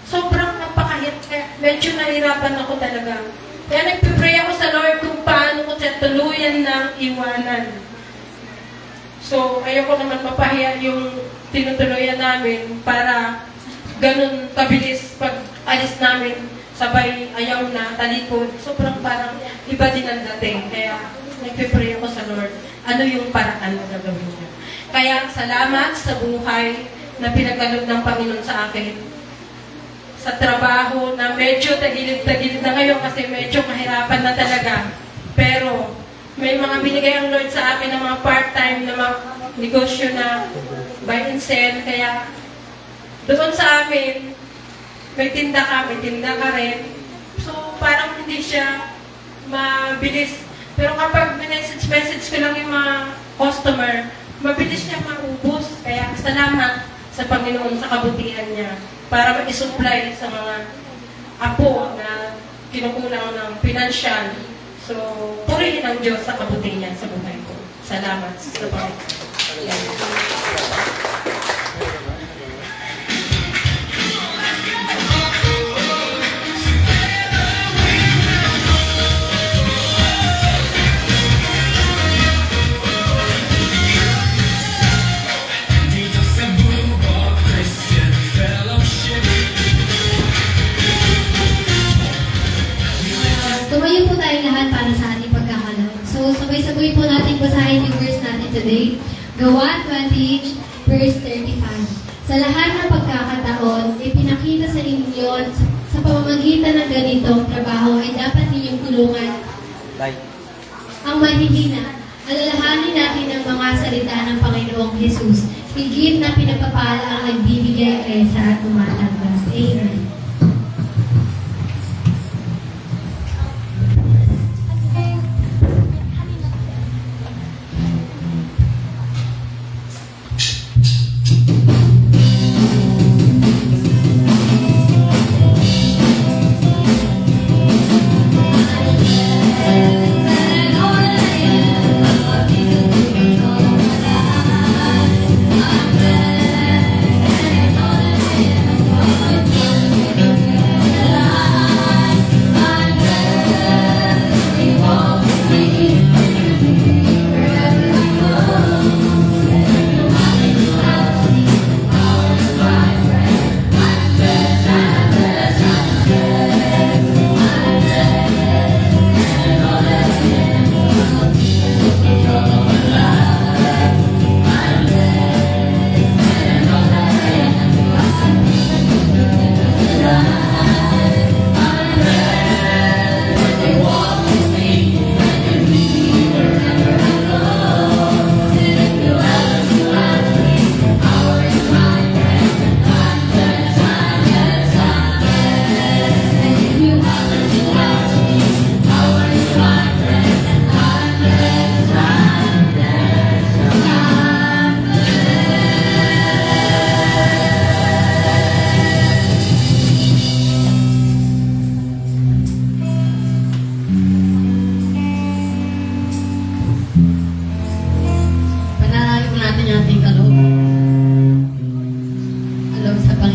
Sobrang napakahirap. Kaya medyo nahirapan ako talaga. Kaya nagpipray ako sa Lord kung paano ko siya tuluyan ng iwanan. So, ayoko naman mapahiya yung tinutuluyan namin para ganun kabilis pag alis namin, sabay ayaw na, talikod. Sobrang parang iba din ang dating. Kaya nagpipray ako sa Lord. Ano yung paraan na gagawin niyo? Kaya salamat sa buhay na pinagkaloob ng Panginoon sa akin. Sa trabaho na medyo tagilid-tagilid na ngayon kasi medyo kahirapan na talaga. Pero may mga binigay ang Lord sa akin ng mga part-time na mga negosyo na buy and sell. Kaya doon sa amin, may tinda ka rin. So parang hindi siya mabilis. Pero kapag message ko lang yung mga customer, mabilis siya maubos. Kaya salamat sa Panginoon sa kabutihan niya para ma-supply sa mga apo na kinukulang ng financial. So, purihin ang Diyos sa kabutihan niya sa buhay ko. Salamat sa Panginoon. Tumayo po tayong lahat para sa ating pagkakalaw. So, sabay-sabay po natin basahin yung verse natin today. Gawa 20, verse 35. Sa lahat ng pagkakataon, ipinakita sa inyo sa pamamagitan ng ganitong trabaho ay dapat ninyong tulungan ang mahihina. Alalahanin natin ang mga salita ng Panginoong Jesus. Higit na pinagpapala ang nagbibigay kaysa at tumatanggap. Amen.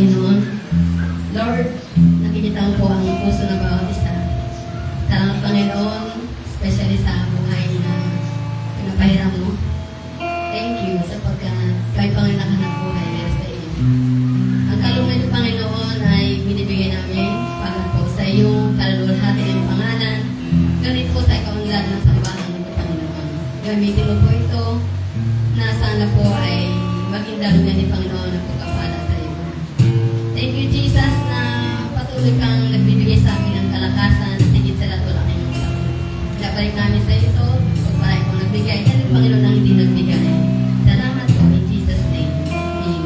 Panginoon. Lord, nakikita ko po ang puso ng bawat isa. Salamat, Panginoon, especially sa buhay na pinapahiram mo. Thank you sapagkat kahit Panginoon nakahanap buhay meron sa iyo. Ang kalungan ng Panginoon ay binibigay namin para po sa iyong kaluluwalhati ng pangalan. Ganito po sa ikaunlad ng sambahan ng Panginoon. Gamitin mo po ito na sana po ay maging daluyan ni Panginoon ang pagkapala sa iyo. Thank you, Jesus, na patuloy kang nagbibigay sa amin ng kalakasan at higit sa lahat wala kayong kasama. Pinabalik namin sa ito, pagparay kong nagbigay, yan ang Panginoon ang hindi nagbigay. Salamat po in Jesus' name. Amen.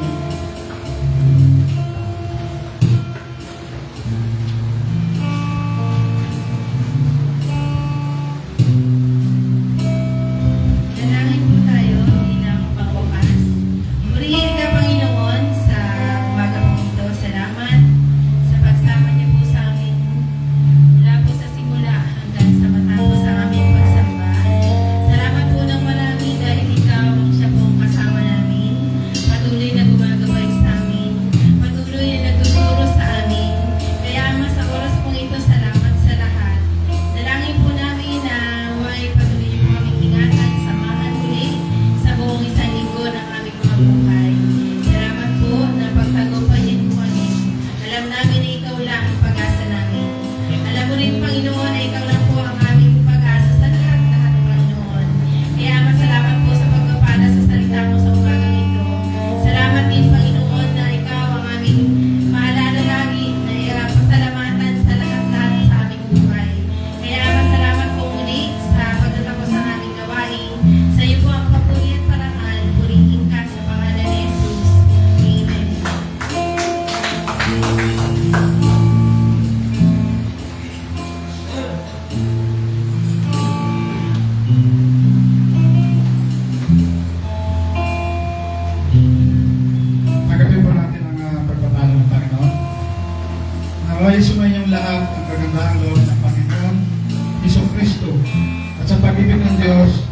Dalangin po tayo bilang pangwakas. Purihin ka, Panginoon, sa umaga po ito. Salamat sa pagsama niyo po sa amin mula po sa simula hanggang sa matapos ang aming pagsamba. Salamat po ng marami dahil ikaw siya po ang kasama namin. Patuloy na gumagabay sa amin. Patuloy na nagtuturo sa amin. Kaya Ama, sa oras po ito, salamat sa lahat. Dalangin po namin na may patuloy niyo po kaming ingatan, samahan ulit sa buong isang linggo ng aming mga buhay. Salamat po na pagtagumpayan po kami. Alam namin na ikaw lang ang pag-asa namin. Alam mo rin, Panginoon, na ikaw lang po ang aming pag-asa sa lahat-lahat, Panginoon. Kaya masalamat po sa pagpapala sa salita mo sa umagang ito. Salamat din, Panginoon, na ikaw ang aming maalala lagi na pasalamatan sa lahat-lahat sa aming buhay. Kaya masalamat po muli sa pagtatapos ng aming gawain. Sa iyo po ang papuri at parangal. Purihin ka sa pangalan ni Jesus. Amen. Tanggapin po natin ang pagpapala ng Panginoon. Naway sumanyang lahat ang kagandahang loob ng Panginoon, Hesus Kristo, at sa pag-ibig ng Diyos,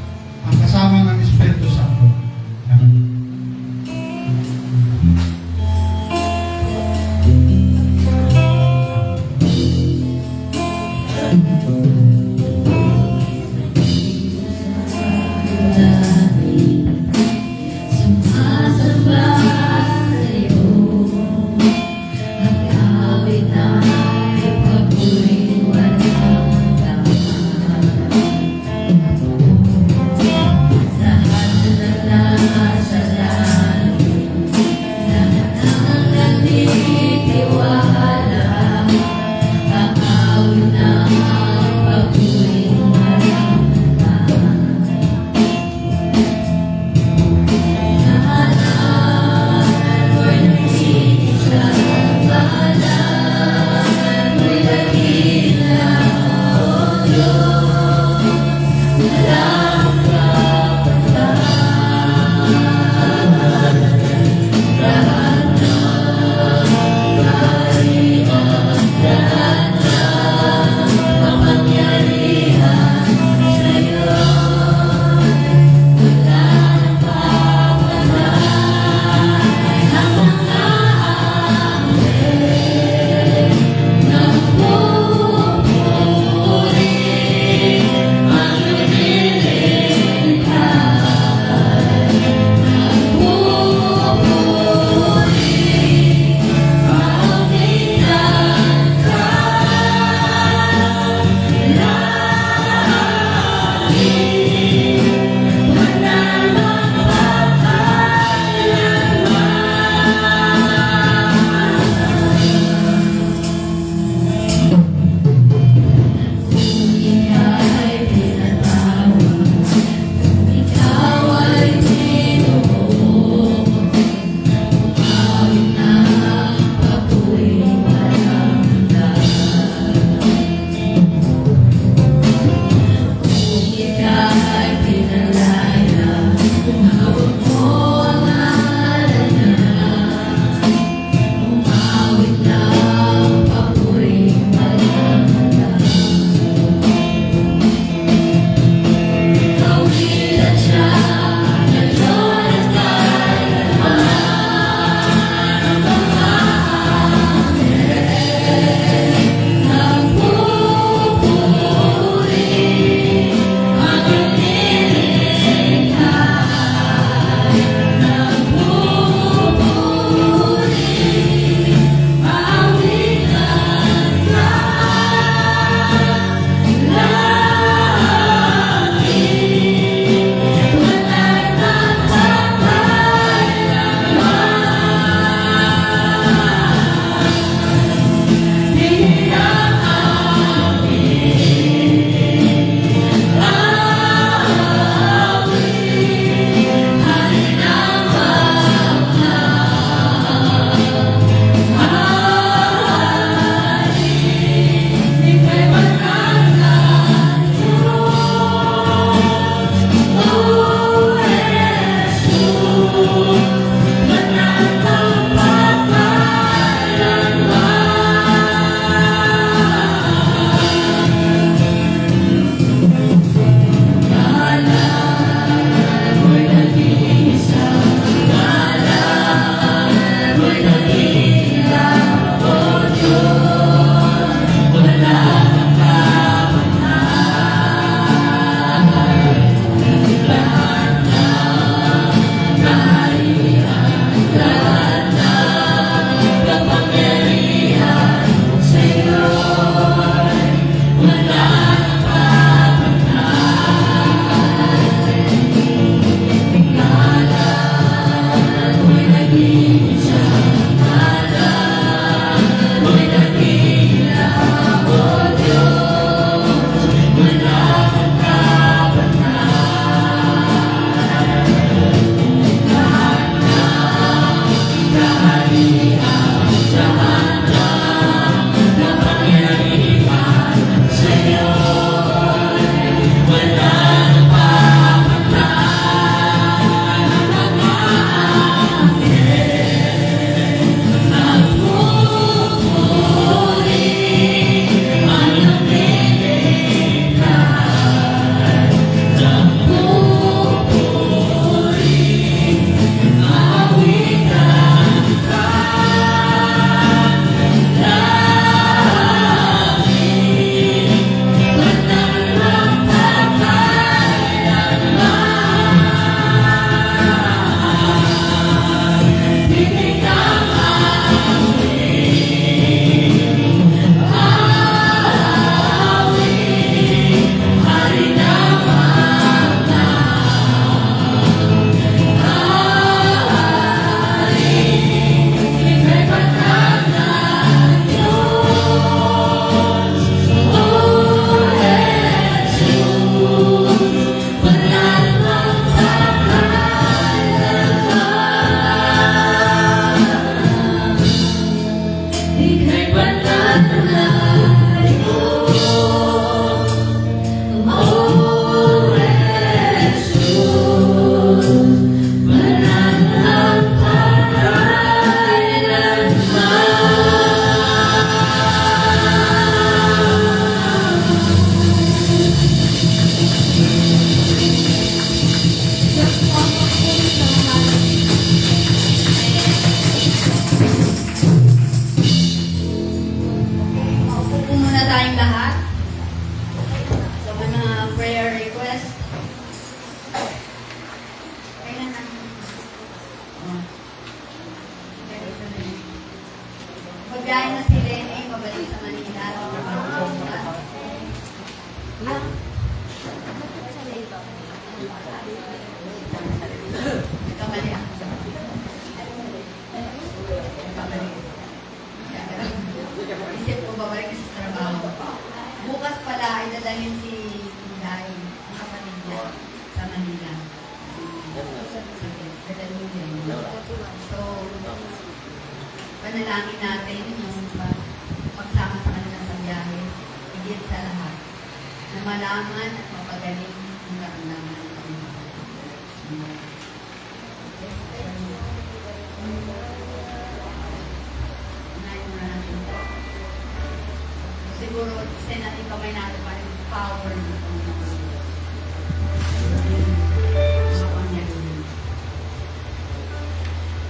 ang kasama ng Espiritu Santo. Amen. Sumasamba sa'yo, ang awit ay pagpuin walang hanggan. Ika'y panalangin ko. Oh, Jesus, mananang Opo po muna tayong lahat. Sa mga prayer request. Kailan na? Magbiyahe na si Lene, pabalik sa Manila. Kamali ako. Isip ko babalik sa trabaho. Bukas pala ay dadalhin si Inday, ang kapatid niya, sa Manila. Dadalhin niya. So, panalangin natin yung pagsama sa kanila sa biyahe, higit sa lahat, na malaman at mapagaling ang karamdaman ng Panginoon. Unahin muna natin ito. Siguro, send natin kamay natin para yung power ng Panginoon. Makapangyarihan.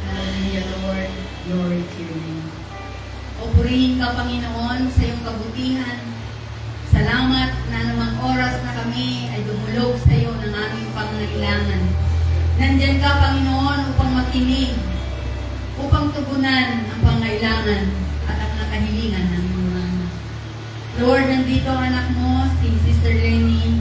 Hallelujah, Lord. Glory to your name. O purihin ka, Panginoon, sa iyong kabutihan. Salamat na namang oras na kami ay dumulog sa iyo ng aming pangangailangan. Nandyan ka, Panginoon, upang makinig, upang tugunan ang pangailangan at ang nakahilingan ng mga anak. Lord, nandito ang anak mo, si Sister Lenny.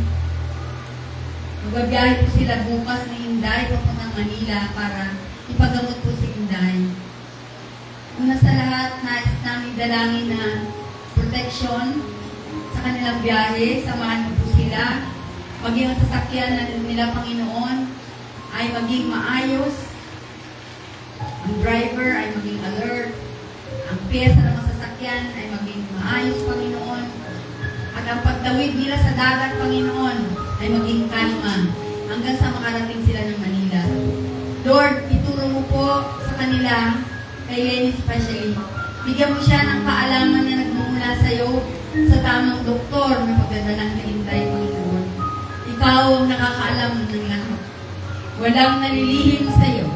Magbabiyahe po sila bukas ni Inday papuntang Manila para ipagamot po si Inday. Una sa lahat, nais namin dalangin na protection sa kanilang biyahe, samahan mo po sila. Maging ang sasakyan na nila, Panginoon, ay maging maayos. Ang driver ay maging alert. Ang pyesa ng mga sasakyan ay maging maayos, Panginoon. At ang pagtawid nila sa dagat, Panginoon, ay maging kalma hanggang sa makarating sila ng Manila. Lord, ituro mo po sa kanila, kay Lenny especially, bigyan mo siya ng kaalaman na nagmumula sa iyo sa tamang doktor na pagdadalang kay Inday, Panginoon. Ikaw ang nakakaalam ng lahat. Walang nalilihim sa iyo.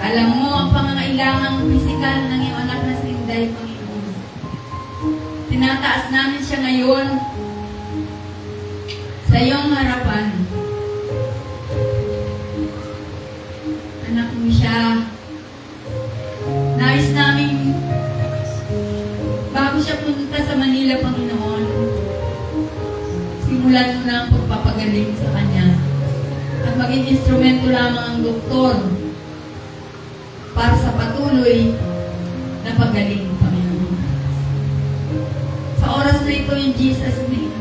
Alam mo ang pangangailangang pisikal ng iyong anak na si Inday, Panginoon. Tinataas namin siya ngayon sa iyong harapan. Anak mo siya. Nais namin bago siya punta sa Manila, Panginoon, simulan mo na ang pagpapagaling sa kanya at maging instrumento lamang ang doktor para sa patuloy na pagaling, Panginoon. Sa oras na ito, in Jesus' name,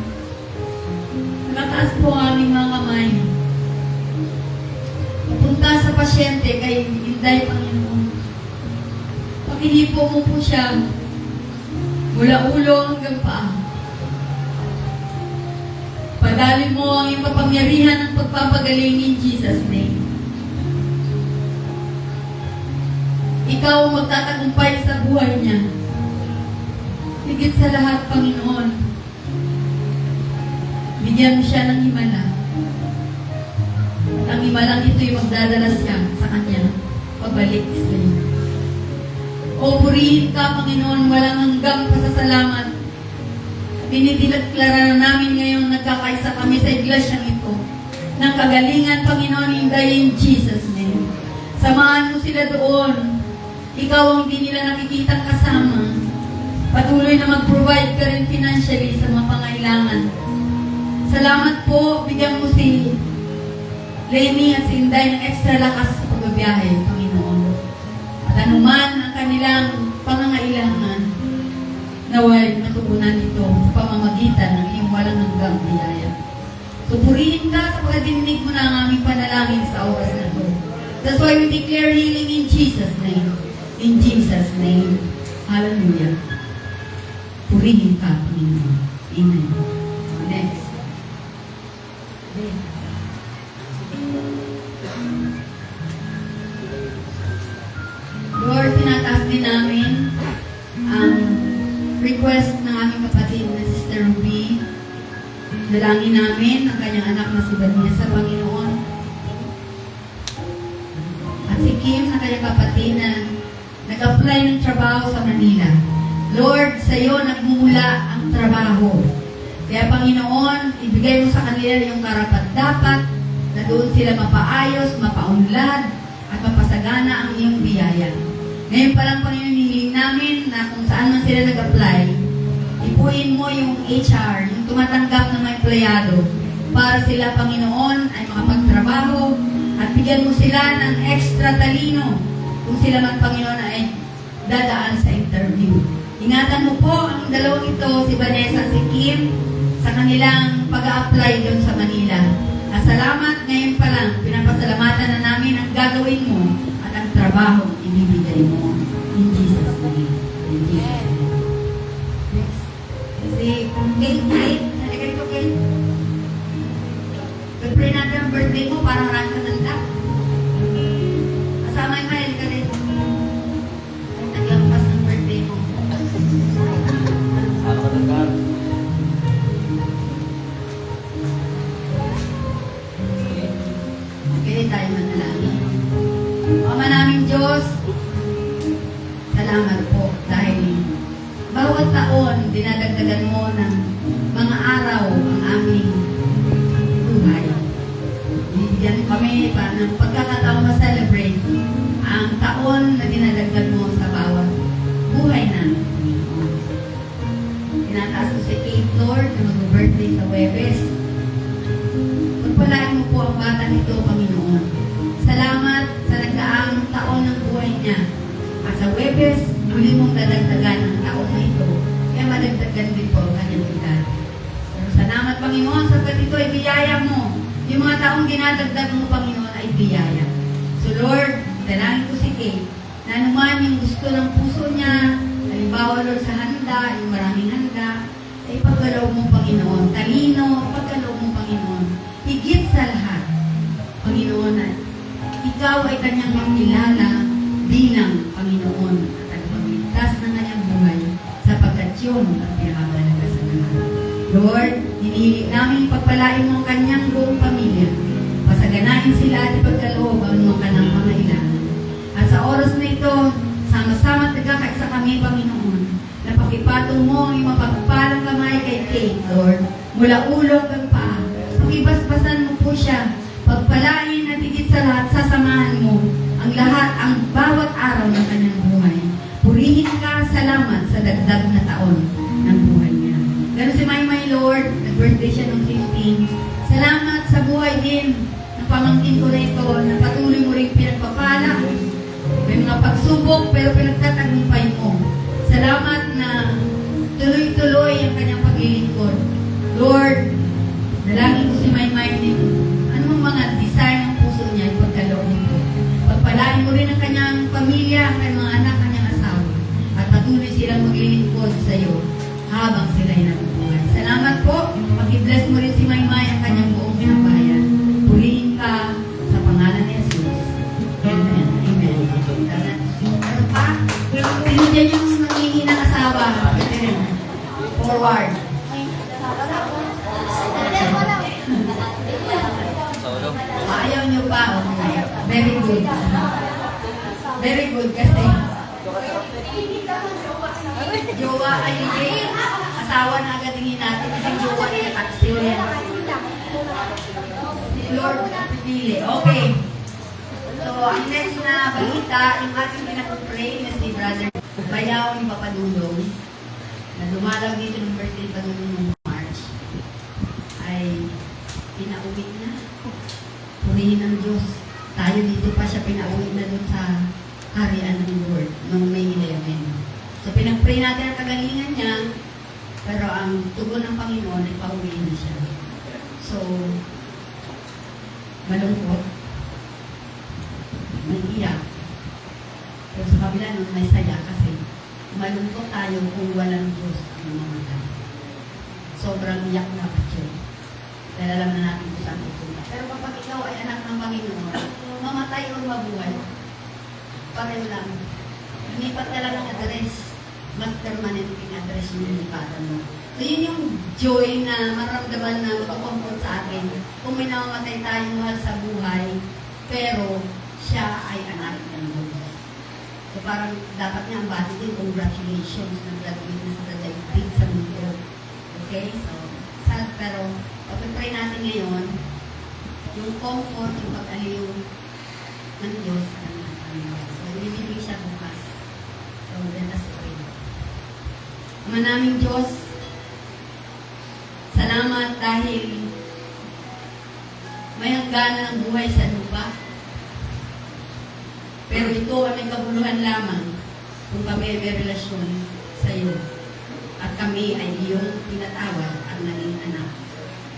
nakataas po ang aming mga kamay. Punta sa pasyente kay Inday, Panginoon. Paghihipo mo po siya mula ulo hanggang paa. Padali mo ang iyong kapangyarihan ng pagpapagaling in Jesus' name. Ikaw ang magtatagumpay sa buhay niya. Higit sa lahat, Panginoon, bigyan mo siya ng himala. At ang himalang ito'y magdadala siya sa kanya pabalik sa iyo. O purihin ka, Panginoon, walang hanggang pasasalamat. Dinideklara na namin ngayong nagkakaisa kami sa iglesyang ito ng kagalingan, Panginoon, in Jesus' name. Samahan mo sila doon. Ikaw ang hindi nila nakikitang kasama. Patuloy na mag-provide ka rin financially sa mga pangailangan. Salamat po, bigyan mo si Lenny at si Inday ng extra lakas sa pagbabiyahe, Panginoon. At anuman ang kanilang pangangailangan, naway matugunan ito sa pamamagitan ng iyong walang hanggang biyaya. So purihin ka sa pagdinig mo na ang aming panalangin sa oras na ito. That's why we declare healing in Jesus' name. In Jesus' name. Hallelujah. Purihin ka, Panginoon. Amen. Next. Lord, tinataas din namin ang request ng aming kapatid na Sister Ruby. Dalangin namin ang kanyang anak na si Vanessa, Panginoon. At si Kim na kanyang kapatid na nag-apply ng trabaho sa Manila. Lord, sa iyo nagmumula ang trabaho. Kaya Panginoon, ibigay mo sa kanila yung karapat-dapat na doon sila mapaayos, mapaunlad, at mapasagana ang iyong biyaya. Ngayon pa lang, Panginoon, hinihiling namin na kung saan man sila nag-apply, ipuin mo yung HR, yung tumatanggap ng mga empleyado, para sila, Panginoon, ay makapagtrabaho at bigyan mo sila ng extra talino kung sila man, Panginoon, ay dadaan sa interview. Ingatan mo po ang dalawang ito, si Vanessa at si Kim, sa kanilang pag-a-apply doon sa Manila. At salamat ngayon pa lang, pinapasalamatan na namin ang gagawin mo at ang trabaho ibibigay mo. In Jesus' name. In Jesus' name. Next. Si Kate, nalagay ko Kate. Pag-pray natin ang birthday mo para marami ka nanda. Kasama yung mahal ka rin. Naglampas ng birthday mo. Okay, tayo manalangin. Ama naming Diyos, salamat po dahil bawat taon dinadagdagan mo ng mga araw ang aming buhay. Bibigyan kami pa ng pagkakataon ma-celebrate ang taon na dinadagdag mo sa bawat buhay namin. Tinataas ko si Kate, Lord, na mag-birthday sa Webes. Pagpalain mo po ang bata nito, Panginoon. Salamat sa nagdaang taon ng buhay niya. At sa Webes, muli mong dadagdagan ang taon na ito. Kaya madagdagan din po ang kanyang edad. Pero salamat, Panginoon, sa ito ay biyaya mo. Yung mga taong dinadagdag mo, Panginoon, ay biyaya. So Lord, dalangin ko si Kate na anuman yung gusto ng puso niya, halimbawa, Lord, sa handa, yung maraming handa, ay paggalaw mo, Panginoon. Talino, paggalaw mo, Panginoon. Higit sa lahat, Panginoon, ikaw ay kanyang makilala bilang Panginoon at tagapagligtas ng kanyang buhay sapagkat yun ang pinakamalaga sa lahat. Lord, hinihiling namin pagpalain mo ang kanyang buong pamilya. Pasaganahin sila at ipagkaloob ang mga kanang pangailangan. At sa oras na ito, sama-sama nagkakaisa kami, Panginoon, na pakipatong mo ang iyong mapagpalang kamay kay Kate, Lord, mula ulo hanggang paa. Pakibasbasan mo po siya. Pagpalain at higit sa lahat, sasamahan mo ang lahat, ang bawat araw ng kanyang buhay. Purihin ka, salamat sa dagdag na taon ng buhay niya. Ganun si Maymay, Lord, nag-birthday siya noong 15. Salamat sa buhay din ng pamangkin ko na ito, na patuloy mo rin pinagpapala. May mga pagsubok, pero pinagtatagumpay mo. Salamat na tuloy-tuloy ang kanyang paglilingkod. Lord, dalangin ko si Maymay din. Anong mga design ng puso niya, ipagkaloob mo. Pagpalain mo rin ang kanyang pamilya, ang kanyang mga anak, kanyang asawa. At patuloy silang maglilingkod sa iyo habang sila'y nabubuhay. Salamat po. Pag-i-bless mo rin si Maymay ang kanyang buong sambahayan. Purihin ka sa pangalan ni Jesus. Amen. Amen. Ano pa? Sino dyan yung nangingi ng asawa? Forward. Ayaw nyo pa. Okay. Very good. Very good kasi jowa ay hindi. Asawa na agad tingin natin kasi jowa ay nakaksiyo yan. Si Lord napipili. Okay. So, ang next na balita, yung ating pinag-pray na si Brother Bayaw ni Papadulong na dumalaw dito ng birthday Padulong ng March ay pinauwi na. Purihin ng Diyos. Tayo dito pa siya pinauwi na doon sa harian ng Lord noong May 11. So, pinag-pray natin ang kagalingan niya, pero ang tugon ng Panginoon ay pauwi na siya. So, malungkot, may iyak, pero sa kabila nun may saya kasi malungkot tayo kung walang Diyos ang mga sobrang iyak na yun. Dahil alam na natin kung saan pupunta. Pero kapag ikaw ay anak ng Panginoon, mamatay o mabuhay, pareho lang. Lumipat ka lang ang address. Mas permanenteng address yung lumipatan mo. So yun yung joy na maramdaman na magpakomfort sa atin. Kung may namamatay tayong mahal sa buhay, pero siya ay anak ng Diyos. So parang dapat niya ang bati din, congratulations, nag-graduate na sa graduate sa mundo. Okay? So, sad, pero pag-pray natin ngayon, yung comfort, yung pag-aliw ng Diyos sa kanyang Panginoon. So, ibibigay siya bukas. So, let us pray. Ama naming Diyos, salamat dahil may hangganan ang buhay sa lupa. Pero ito ay may kabuluhan lamang kung kami ay may relasyon sa iyo. At kami ay iyong pinatawad at naging anak.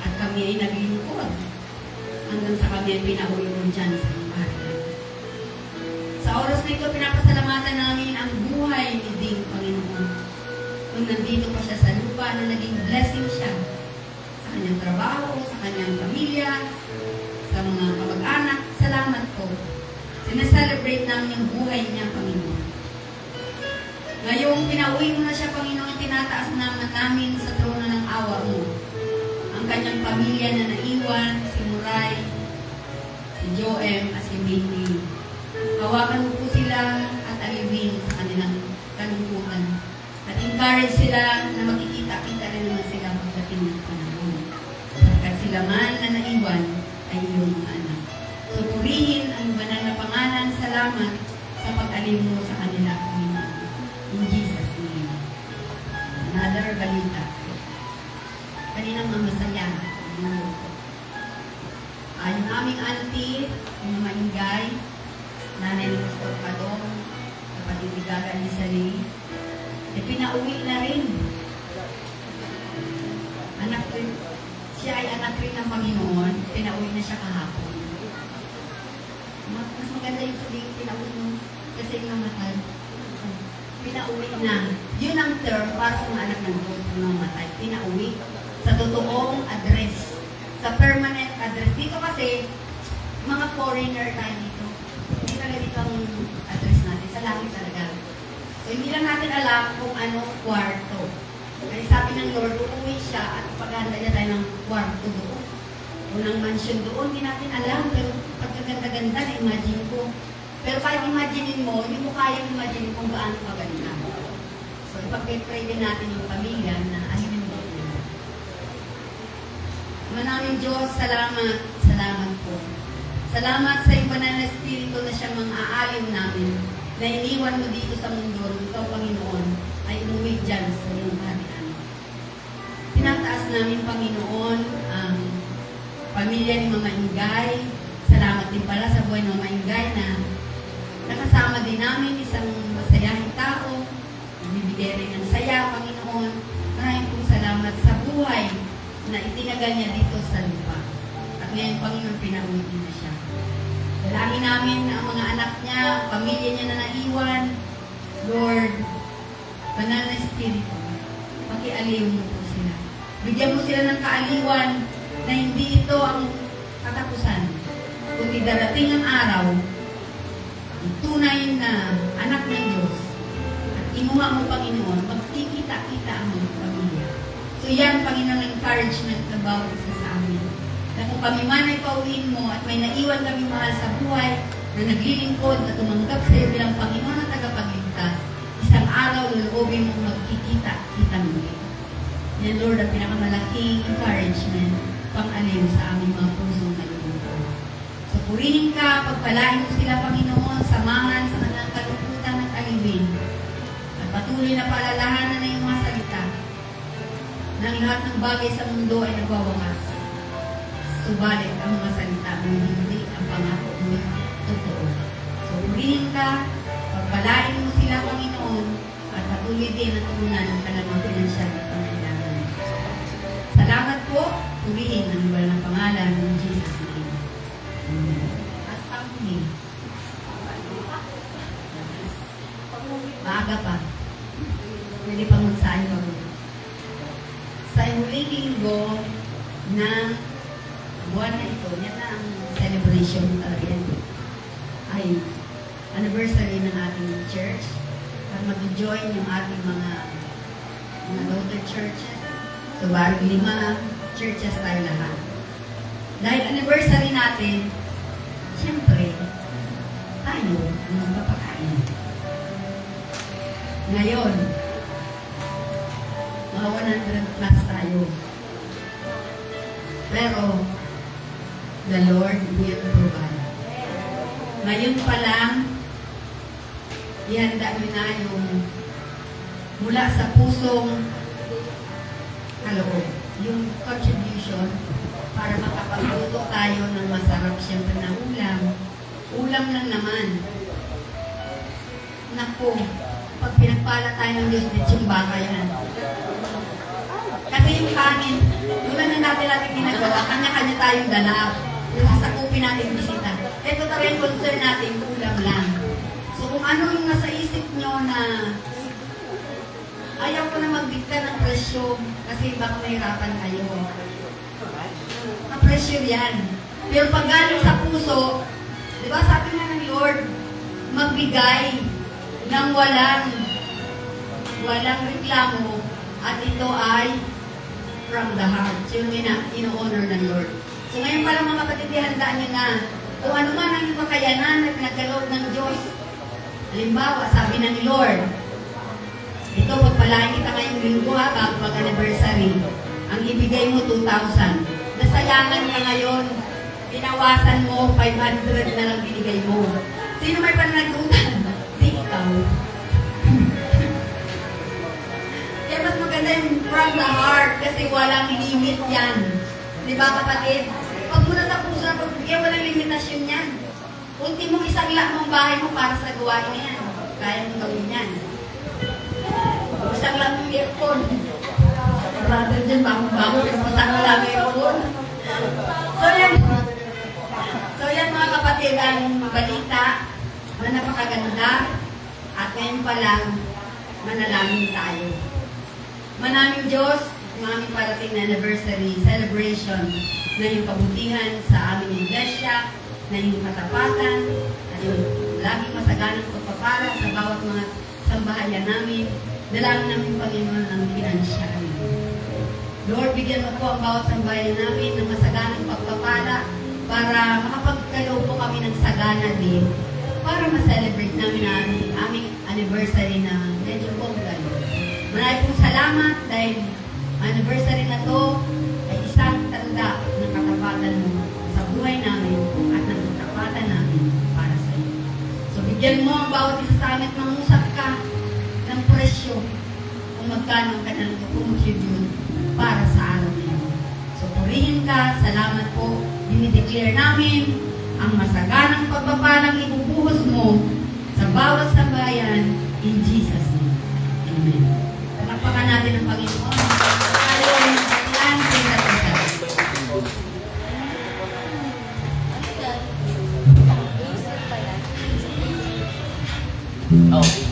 At kami ay naglingkod hanggang sa kami ay pinauwi mo dyan sa kaharian. Sa oras na ito, pinapasalamatan namin ang buhay ni Ding, Panginoon. Nung nandito pa siya sa lupa, na naging blessing siya sa kanyang trabaho, sa kanyang pamilya, sa mga kamag-anak. Salamat po. Sineselebrate namin yung buhay niya, Panginoon. Ngayong pinauwi mo na siya, Panginoon, tinataas namin sa trono ng awa mo. Ang kanyang pamilya na naiwan, si Muray, si Joem, at si Mindy. Hawakan mo po sila at aliwin sa kanilang kalungkutan. At encourage sila na makikita-kita rin naman sila pagdating ng panahon. At sila man na naiwan ay iyong mga anak. So purihin ang banal na pangalan, salamat sa pag-aliw mo sa kanila, Panginoon. In Jesus' name. Another balita. Kaninang mamasaya. Yung aming auntie, yung maingay, nanay ni Pastor Padong, kapatid ni Gaga ni Sally, pinauwi na rin. Anak ko, siya ay anak rin ng Panginoon, pinauwi na siya kahapon. Mas maganda yung sabihin, pinauwi mo, kasi yung namatay. Pinauwi na. Yun ang term para sa mga anak ng Diyos na namatay. Pinauwi sa totoong address. Sa permanent address. Dito kasi, mga foreigner tayo dito. Hindi talaga dito ang address natin. Sa langit talaga. So, hindi lang natin alam kung ano kwarto. Kaya sabi ng Lord, uuwi siya at paghanda niya tayo ng kwarto doon. Unang mansion doon, hindi natin alam. Pero pagkaganda-ganda, na-imagine ko. Pero kahit imaginein mo, hindi mo kayang imagine kung gaano kaganda. So, ipag-pray din natin yung pamilya na ayun mo. Manaming Diyos, salamat. Salamat po. Salamat sa iyong banal na Espiritu na siyang mga aaliw namin na iniwan mo dito sa mundo, ikaw, Panginoon, ay umuwi dyan sa iyong kaharian. Tinataas namin, Panginoon, ang pamilya ni Mama Ingay. Salamat din pala sa buhay ng Mama Ingay na nakasama din namin isang masayahing tao. Bibigay rin ng saya, Panginoon. Maraming pong salamat sa buhay na itinagal niya dito sa lupa. At ngayon, Panginoon, pinauwi din na siya. Dalangin namin ang mga anak niya, pamilya niya na naiwan. Lord, banal na Espiritu, pakialiw mo po sila. Bigyan mo sila ng kaaliwan na hindi ito ang katapusan. Kundi darating ang araw, ang tunay na anak ng Diyos, at inuha mo, Panginoon, magkikita-kita ang mga pamilya. So yan, Panginoon, encouragement na bawat isa sa amin. Na kung kami man ay pauwiin mo at may naiwan kami mahal sa buhay, na naglilingkod, na tumanggap sa iyo bilang Panginoon na tagapagligtas, isang araw lulubin mo magkikita-kita muli. Yan, Lord, ang pinakamalaking encouragement, pang-aliw sa aming mga pusong nalulungkod. So, purihin ka, pagpalain mo sila, Panginoon, samahan sa kanilang kalungkutan at aliwin. At patuloy na paalalahanan na yung mga salita ng lahat ng bagay sa mundo ay nagwawakas. Subalit ang mga salita mo hindi ang pangako mo totoo. So, purihin ka, pagpalain mo sila, Panginoon, at patuloy din ang turunan ng kanilang pinansyal at pangailangan. Salamat po, purihin ang walang pangalan ng Jesus name. At panguli, maaga pa, pwede pang magsahin mo. sa huling linggo ng buwan na ito, yan na ang celebration talaga yan. Ay anniversary ng ating church at mag-join yung ating mga daughter churches. So, bali 5 churches tayo lahat. Dahil anniversary natin, siyempre, tayo ang magpapakain. Ngayon, mga 100 plus tayo. Pero, the Lord will provide. Ngayon pa lang, ihanda nyo na yung mula sa pusong kaloob, yung contribution para makapagluto tayo ng masarap siyempre na ulam. Ulam lang naman. Naku, pag pinagpala tayo ng Diyos, ditsumba yan. Kasi yung kanin, tulad na natin ginagawa, kanya-kanya tayong dala. Sasakupin natin bisita. Ito talaga yung concern natin, ulam lang. So kung ano yung nasa isip nyo na ayaw ko na magdikta ng presyo kasi baka mahirapan kayo. Na-pressure yan. Pero pag galing sa puso, di ba sabi nga ng Lord, magbigay ng walang reklamo at ito ay from the heart. So yun ino-honor ng Lord. So ngayon pala mga kapatid, handaan nyo na kung ano man ang kakayanan na pinagkaloob ng Diyos. Halimbawa, sabi ng Lord, ito, pagpalain kita ngayong linggo ha, bago mag-anniversary. Ang ibigay mo, 2,000. Nasayangan ka ngayon, pinawasan mo, 500 na lang binigay mo. Sino may panagutang? Di ikaw. Kaya mas maganda yung from the heart kasi walang limit yan. Di ba kapatid? Pag muna sa puso na pagbigay, walang limitasyon yan. Ultimo isang mong bahay mo para sa gawain na yan. Kaya mong gawin yan. Isang lang yung aircon. Rather dyan, bago isang lang yung aircon. So yan mga kapatid, ang balita na napakaganda at ngayon pa lang manalangin tayo. Manaming Diyos, ang aming parating na anniversary celebration na yung kabutihan sa aming iglesia, na yung katapatan, na yung laging masaganang pagpapala sa bawat mga sambahayan namin. Dalangin namin Panginoon ang pinansyal. Lord, bigyan mo po ang bawat sambahayan namin ng masaganang pagpapala para makapagkaloob po kami ng sagana din para ma-celebrate namin ang aming anniversary na medyo bongga. Maraming pong salamat dahil anniversary na to ay isang tanda ng katapatan mo sa buhay namin at ng katapatan namin para sa iyo. So bigyan mo ang bawat isa sa amin, mangusap ka ng presyo kung magkano ka nang contribute para sa araw na yun. So purihin ka, salamat po, dinideclare namin ang masaganang pagpapalang ibubuhos mo sa bawat sambayan in Jesus' name. Amen. Palakpakan natin ang Panginoon. Hallelujah. Oh.